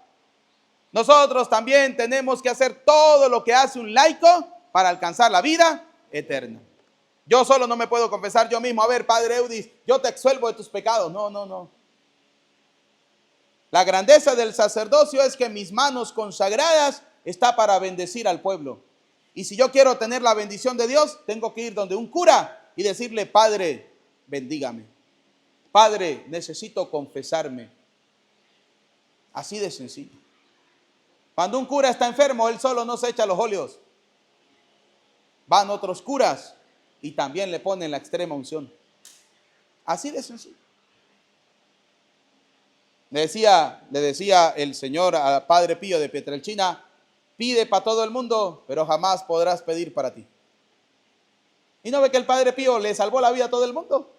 Nosotros también tenemos que hacer todo lo que hace un laico para alcanzar la vida eterna. Yo solo no me puedo confesar yo mismo. A ver, Padre Eudis, yo te exsuelvo de tus pecados. No. La grandeza del sacerdocio es que mis manos consagradas está para bendecir al pueblo. Y si yo quiero tener la bendición de Dios, tengo que ir donde un cura y decirle, Padre, bendígame. Padre, necesito confesarme. Así de sencillo. Cuando un cura está enfermo, él solo no se echa los óleos. Van otros curas y también le ponen la extrema unción. Así de sencillo. Le decía el Señor a Padre Pío de Pietrelcina, pide para todo el mundo, pero jamás podrás pedir para ti. ¿Y no ve que el Padre Pío le salvó la vida a todo el mundo?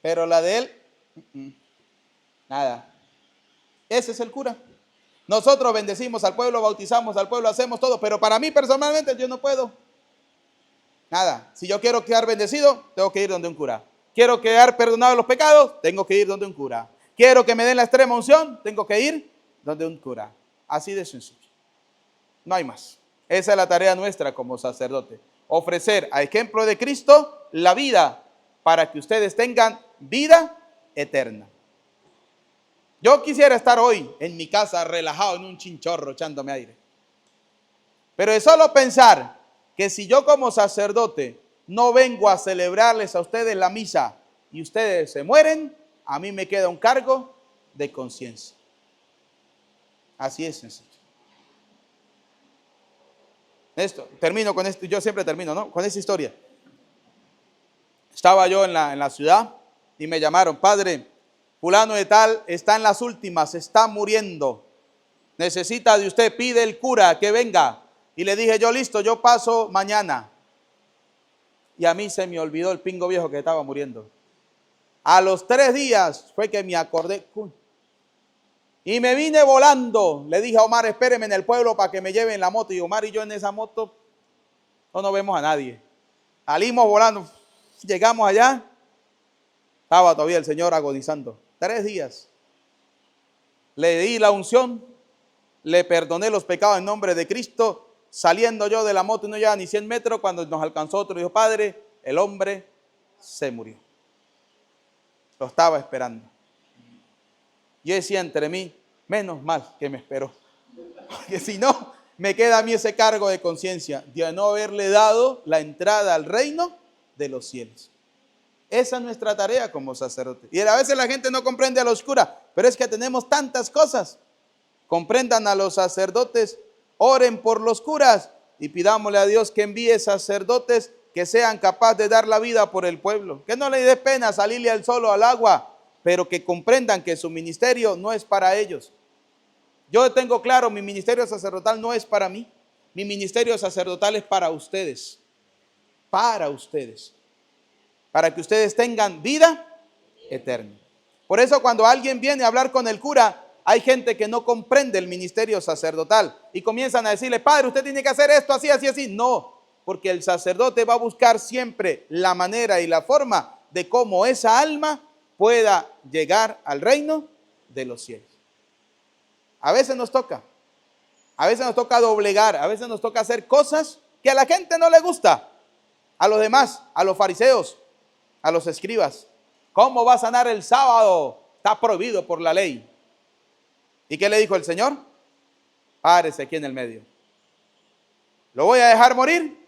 Pero la de él, nada. Ese es el cura. Nosotros bendecimos al pueblo, bautizamos al pueblo, hacemos todo, pero para mí personalmente yo no puedo. Nada. Si yo quiero quedar bendecido, tengo que ir donde un cura. Quiero quedar perdonado los pecados, tengo que ir donde un cura. Quiero que me den la extrema unción, tengo que ir donde un cura. Así de sencillo. No hay más. Esa es la tarea nuestra como sacerdote. Ofrecer a ejemplo de Cristo la vida para que ustedes tengan vida eterna. Yo quisiera estar hoy en mi casa relajado en un chinchorro echándome aire. Pero es solo pensar que si yo como sacerdote no vengo a celebrarles a ustedes la misa y ustedes se mueren, a mí me queda un cargo de conciencia. Así es sencillo. Termino con esto, yo siempre termino, ¿no? Con esta historia. Estaba yo en la ciudad y me llamaron, padre, fulano de tal está en las últimas, está muriendo. Necesita de usted, pide el cura que venga. Y le dije yo, listo, yo paso mañana. Y a mí se me olvidó el pingo viejo que estaba muriendo. A los 3 días fue que me acordé. Y me vine volando. Le dije a Omar, espéreme en el pueblo para que me lleven la moto. Y Omar y yo en esa moto no nos vemos a nadie. Salimos volando. Llegamos allá. Estaba todavía el Señor agonizando. 3 días. Le di la unción. Le perdoné los pecados en nombre de Cristo. Saliendo yo de la moto y no llevaba ni 100 metros, cuando nos alcanzó otro, dijo, padre, el hombre se murió. Lo estaba esperando. Yo decía entre mí, menos mal que me esperó. Porque si no, me queda a mí ese cargo de conciencia de no haberle dado la entrada al reino de los cielos. Esa es nuestra tarea como sacerdote. Y a veces la gente no comprende a los curas, pero es que tenemos tantas cosas. Comprendan a los sacerdotes, oren por los curas y pidámosle a Dios que envíe sacerdotes que sean capaces de dar la vida por el pueblo. Que no les dé pena salirle al sol o al agua, pero que comprendan que su ministerio no es para ellos. Yo tengo claro, mi ministerio sacerdotal no es para mí. Mi ministerio sacerdotal es para ustedes. Para ustedes. Para que ustedes tengan vida eterna. Por eso cuando alguien viene a hablar con el cura, hay gente que no comprende el ministerio sacerdotal y comienzan a decirle, padre, usted tiene que hacer esto así, así, así. No, porque el sacerdote va a buscar siempre la manera y la forma de cómo esa alma pueda llegar al reino de los cielos. A veces nos toca doblegar, a veces nos toca hacer cosas que a la gente no le gusta, a los demás, a los fariseos, a los escribas. ¿Cómo va a sanar el sábado? Está prohibido por la ley. ¿Y qué le dijo el Señor? Párese aquí en el medio. ¿Lo voy a dejar morir?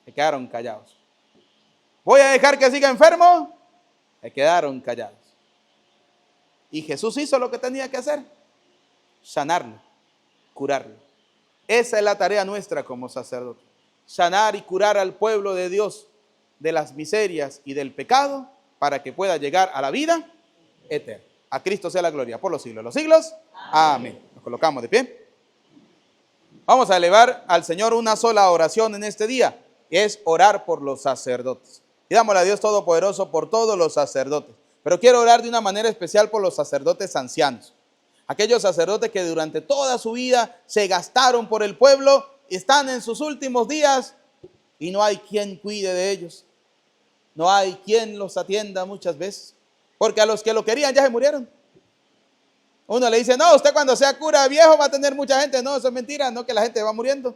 Se quedaron callados. ¿Voy a dejar que siga enfermo? Se quedaron callados. Y Jesús hizo lo que tenía que hacer. Sanarlo, curarlo. Esa es la tarea nuestra como sacerdote. Sanar y curar al pueblo de Dios de las miserias y del pecado para que pueda llegar a la vida eterna. A Cristo sea la gloria por los siglos de los siglos. Amén. Nos colocamos de pie. Vamos a elevar al Señor una sola oración en este día, que es orar por los sacerdotes. Pidámosle a Dios Todopoderoso por todos los sacerdotes. Pero quiero orar de una manera especial por los sacerdotes ancianos. Aquellos sacerdotes que durante toda su vida se gastaron por el pueblo, están en sus últimos días y no hay quien cuide de ellos. No hay quien los atienda muchas veces. Porque a los que lo querían ya se murieron. Uno le dice, no, usted cuando sea cura viejo va a tener mucha gente. No, eso es mentira, no, que la gente va muriendo.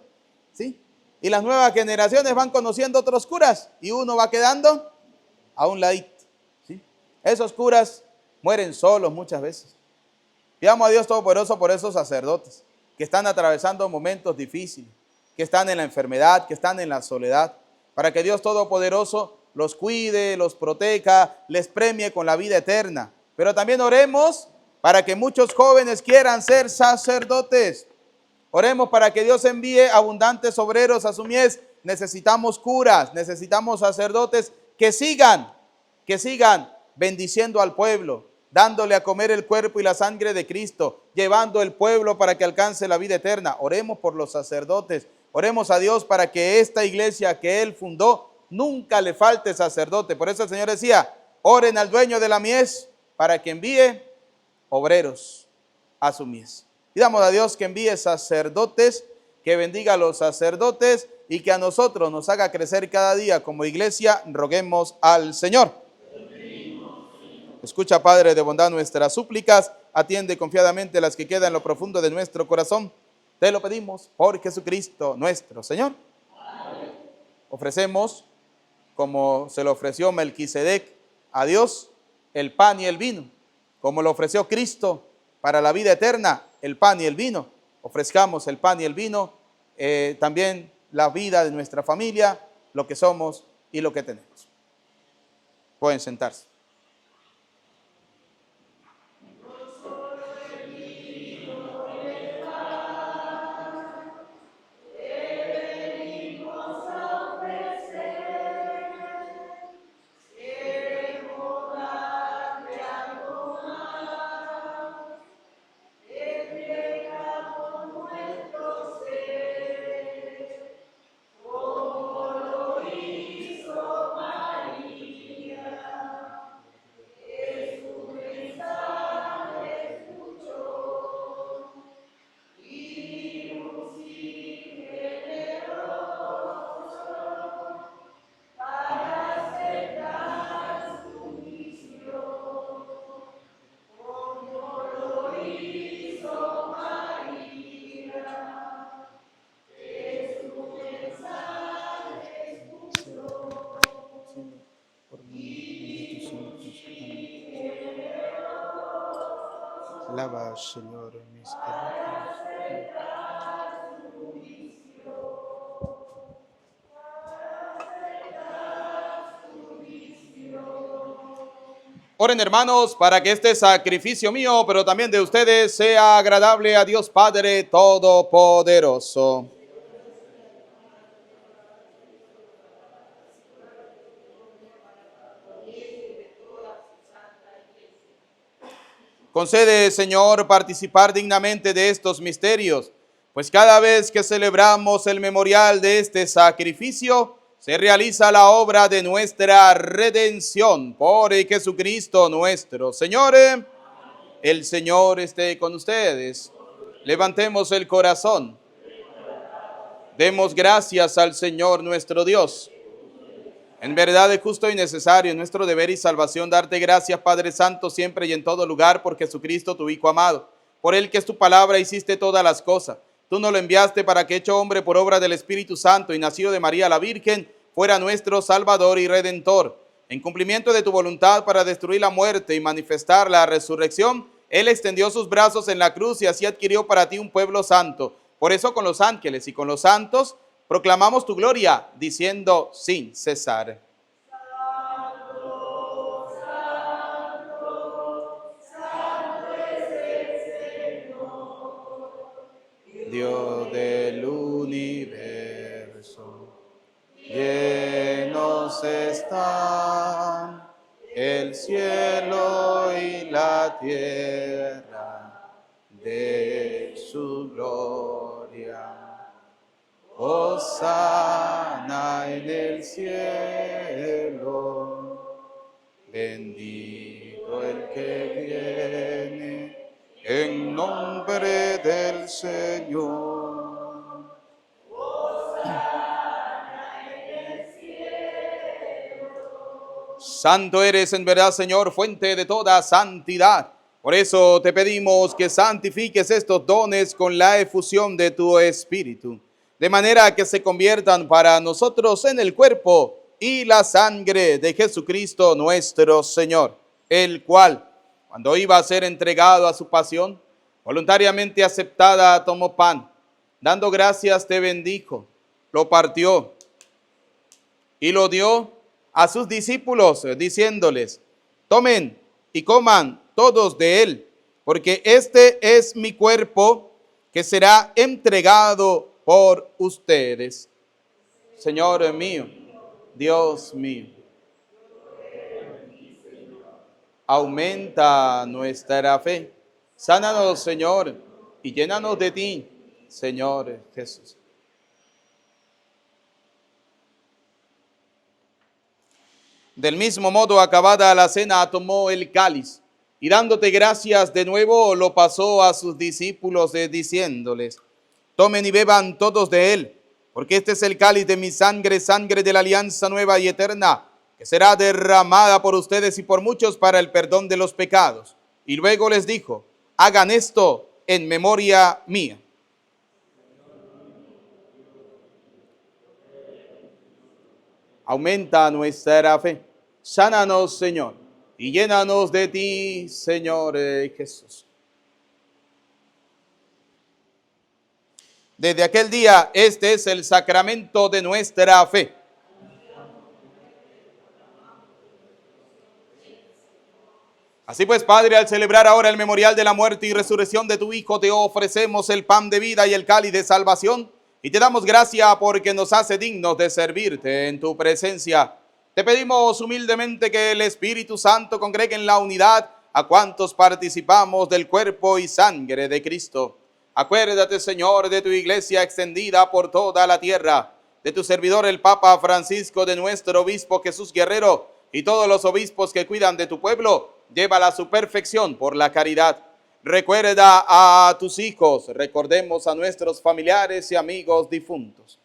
¿Sí? Y las nuevas generaciones van conociendo otros curas y uno va quedando a un ladito. ¿Sí? Esos curas mueren solos muchas veces. Pidamos a Dios Todopoderoso por esos sacerdotes que están atravesando momentos difíciles, que están en la enfermedad, que están en la soledad, para que Dios Todopoderoso los cuide, los proteja, les premie con la vida eterna. Pero también oremos para que muchos jóvenes quieran ser sacerdotes. Oremos para que Dios envíe abundantes obreros a su mies. Necesitamos curas, necesitamos sacerdotes que sigan bendiciendo al pueblo, dándole a comer el cuerpo y la sangre de Cristo, llevando el pueblo para que alcance la vida eterna. Oremos por los sacerdotes. Oremos a Dios para que esta iglesia que Él fundó nunca le falte sacerdote. Por eso el Señor decía, oren al dueño de la mies para que envíe obreros. a su mies. Pidamos a Dios que envíe sacerdotes, que bendiga a los sacerdotes y que a nosotros nos haga crecer cada día como iglesia. Roguemos al Señor. Escucha, Padre de bondad, nuestras súplicas, atiende confiadamente las que quedan en lo profundo de nuestro corazón. Te lo pedimos por Jesucristo nuestro Señor. Amén. Ofrecemos, como se lo ofreció Melquisedec a Dios, el pan y el vino, como lo ofreció Cristo para la vida eterna, el pan y el vino. Ofrezcamos el pan y el vino, también la vida de nuestra familia, lo que somos y lo que tenemos. Pueden sentarse. Alaba, Señor, mis pecados. Oren, hermanos, para que este sacrificio mío, pero también de ustedes, sea agradable a Dios Padre Todopoderoso. Concede, Señor, participar dignamente de estos misterios, pues cada vez que celebramos el memorial de este sacrificio, se realiza la obra de nuestra redención por Jesucristo nuestro Señor. El Señor esté con ustedes. Levantemos el corazón. Demos gracias al Señor nuestro Dios. En verdad es justo y necesario, nuestro deber y salvación, darte gracias, Padre Santo, siempre y en todo lugar, por Jesucristo, tu Hijo amado, por Él que es tu palabra, hiciste todas las cosas. Tú nos lo enviaste para que, hecho hombre por obra del Espíritu Santo y nacido de María la Virgen, fuera nuestro Salvador y Redentor. En cumplimiento de tu voluntad para destruir la muerte y manifestar la resurrección, Él extendió sus brazos en la cruz y así adquirió para ti un pueblo santo. Por eso con los ángeles y con los santos proclamamos tu gloria, diciendo sin cesar. Santo, santo, santo es el Señor, Dios del universo. Llenos están el cielo y la tierra de su gloria. Hosana en el cielo, bendito el que viene en nombre del Señor. Hosana en el cielo. Santo eres en verdad, Señor, fuente de toda santidad. Por eso te pedimos que santifiques estos dones con la efusión de tu Espíritu, de manera que se conviertan para nosotros en el cuerpo y la sangre de Jesucristo nuestro Señor, el cual, cuando iba a ser entregado a su pasión, voluntariamente aceptada, tomó pan, dando gracias te bendijo, lo partió y lo dio a sus discípulos, diciéndoles: tomen y coman todos de él, porque este es mi cuerpo que será entregado por ustedes. Señor mío, Dios mío, aumenta nuestra fe. Sánanos, Señor, y llénanos de ti, Señor Jesús. Del mismo modo, acabada la cena, tomó el cáliz Y dándote gracias de nuevo, lo pasó a sus discípulos diciéndoles: tomen y beban todos de él, porque este es el cáliz de mi sangre, sangre de la alianza nueva y eterna, que será derramada por ustedes y por muchos para el perdón de los pecados. Y luego les dijo: hagan esto en memoria mía. Aumenta nuestra fe. Sánanos, Señor, y llénanos de ti, Señor Jesús. Desde aquel día, este es el sacramento de nuestra fe. Así pues, Padre, al celebrar ahora el memorial de la muerte y resurrección de tu Hijo, te ofrecemos el pan de vida y el cáliz de salvación, y te damos gracia porque nos hace dignos de servirte en tu presencia. Te pedimos humildemente que el Espíritu Santo congregue en la unidad a cuantos participamos del cuerpo y sangre de Cristo. Acuérdate, Señor, de tu iglesia extendida por toda la tierra, de tu servidor el Papa Francisco, de nuestro obispo Jesús Guerrero y todos los obispos que cuidan de tu pueblo. Llévala a su perfección por la caridad. Recuerda a tus hijos, recordemos a nuestros familiares y amigos difuntos.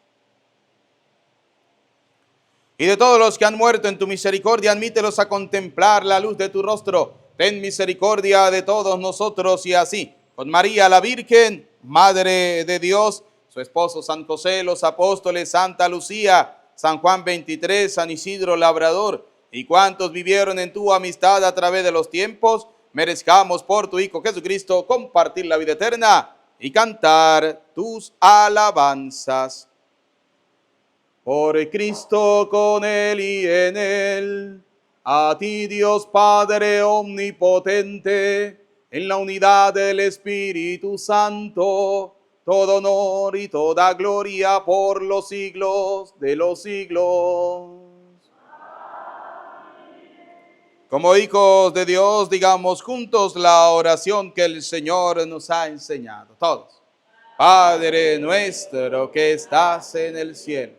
Y de todos los que han muerto en tu misericordia, admítelos a contemplar la luz de tu rostro. Ten misericordia de todos nosotros y así, con María la Virgen, Madre de Dios, su esposo San José, los apóstoles, Santa Lucía, San Juan 23, San Isidro Labrador, y cuantos vivieron en tu amistad a través de los tiempos, merezcamos por tu Hijo Jesucristo compartir la vida eterna y cantar tus alabanzas. Por Cristo, con Él y en Él, a ti Dios Padre omnipotente, en la unidad del Espíritu Santo, todo honor y toda gloria por los siglos de los siglos. Como hijos de Dios, digamos juntos la oración que el Señor nos ha enseñado. Todos. Padre nuestro que estás en el cielo,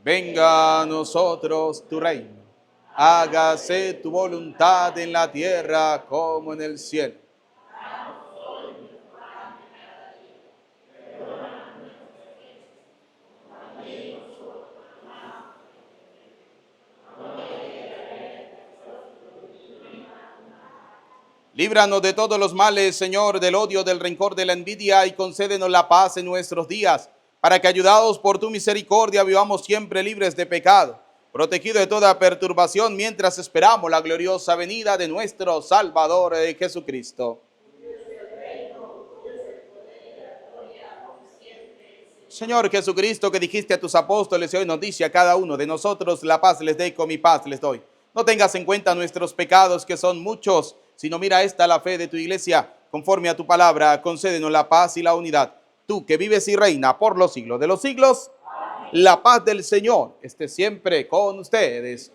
venga a nosotros tu reino. Hágase tu voluntad en la tierra como en el cielo. Líbranos de todos los males, Señor, del odio, del rencor, de la envidia, y concédenos la paz en nuestros días, para que, ayudados por tu misericordia, vivamos siempre libres de pecado, protegidos de toda perturbación, mientras esperamos la gloriosa venida de nuestro Salvador Jesucristo. Señor Jesucristo, que dijiste a tus apóstoles y hoy nos dice a cada uno de nosotros: la paz les doy, con mi paz les doy. No tengas en cuenta nuestros pecados, que son muchos, sino mira esta la fe de tu iglesia. Conforme a tu palabra, concédenos la paz y la unidad. Tú que vives y reina por los siglos de los siglos, amén. La paz del Señor esté siempre con ustedes.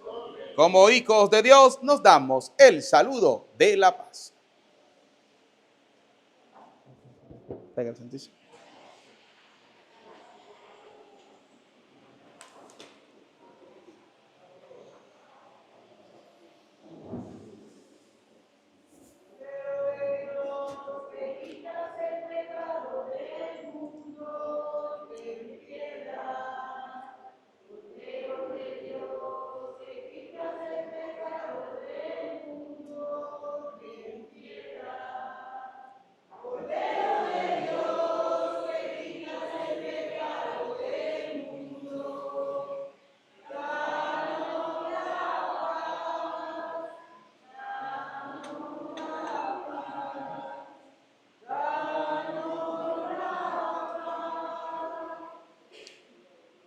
Como hijos de Dios, nos damos el saludo de la paz. Pega el Santísimo.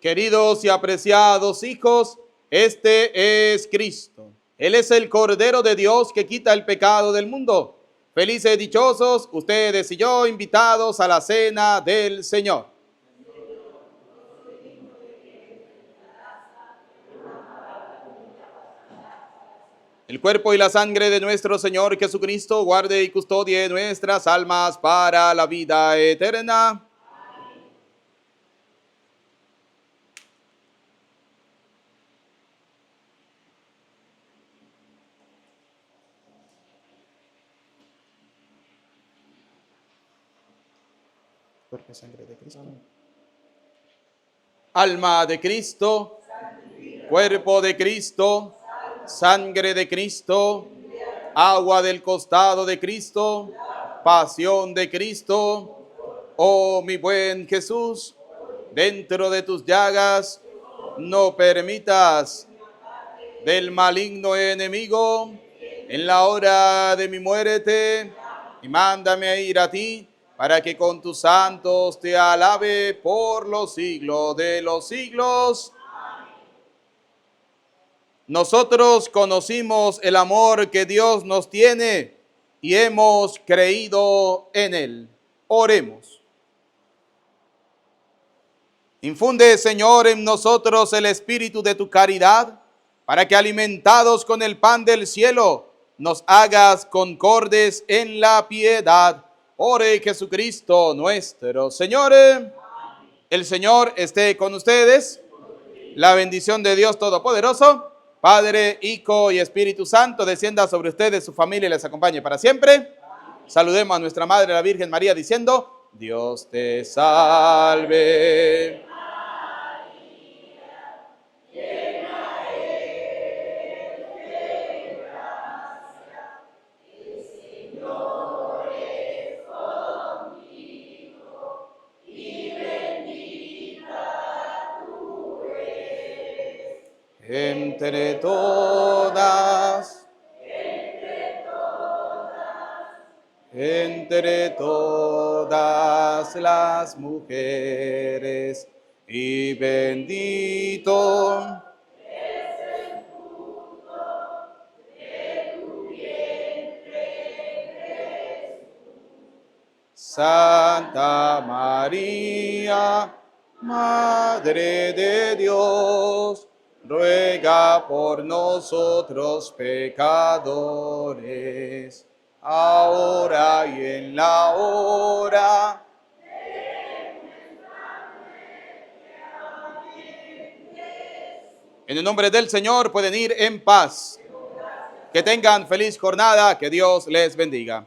Queridos y apreciados hijos, este es Cristo. Él es el Cordero de Dios que quita el pecado del mundo. Felices y dichosos ustedes y yo, invitados a la cena del Señor. El cuerpo y la sangre de nuestro Señor Jesucristo guarde y custodie nuestras almas para la vida eterna. Cuerpo y sangre de Cristo. Alma de Cristo, cuerpo de Cristo, sangre de Cristo, agua del costado de Cristo, pasión de Cristo. Oh mi buen Jesús, dentro de tus llagas no permitas del maligno enemigo en la hora de mi muerte, y mándame a ir a ti para que con tus santos te alabe por los siglos de los siglos. Nosotros conocimos el amor que Dios nos tiene y hemos creído en él. Oremos. Infunde, Señor, en nosotros el espíritu de tu caridad, para que alimentados con el pan del cielo, nos hagas concordes en la piedad. Ore Jesucristo nuestro Señor. El Señor esté con ustedes. La bendición de Dios Todopoderoso, Padre, Hijo y Espíritu Santo, descienda sobre ustedes, su familia y les acompañe para siempre. Saludemos a nuestra Madre, la Virgen María, diciendo: Dios te salve. Entre todas las mujeres, y bendito es el fruto de tu vientre, Santa María, Madre de Dios, ruega por nosotros pecadores, ahora y en la hora de nuestra muerte. Amén. En el nombre del Señor pueden ir en paz. Que tengan feliz jornada, que Dios les bendiga.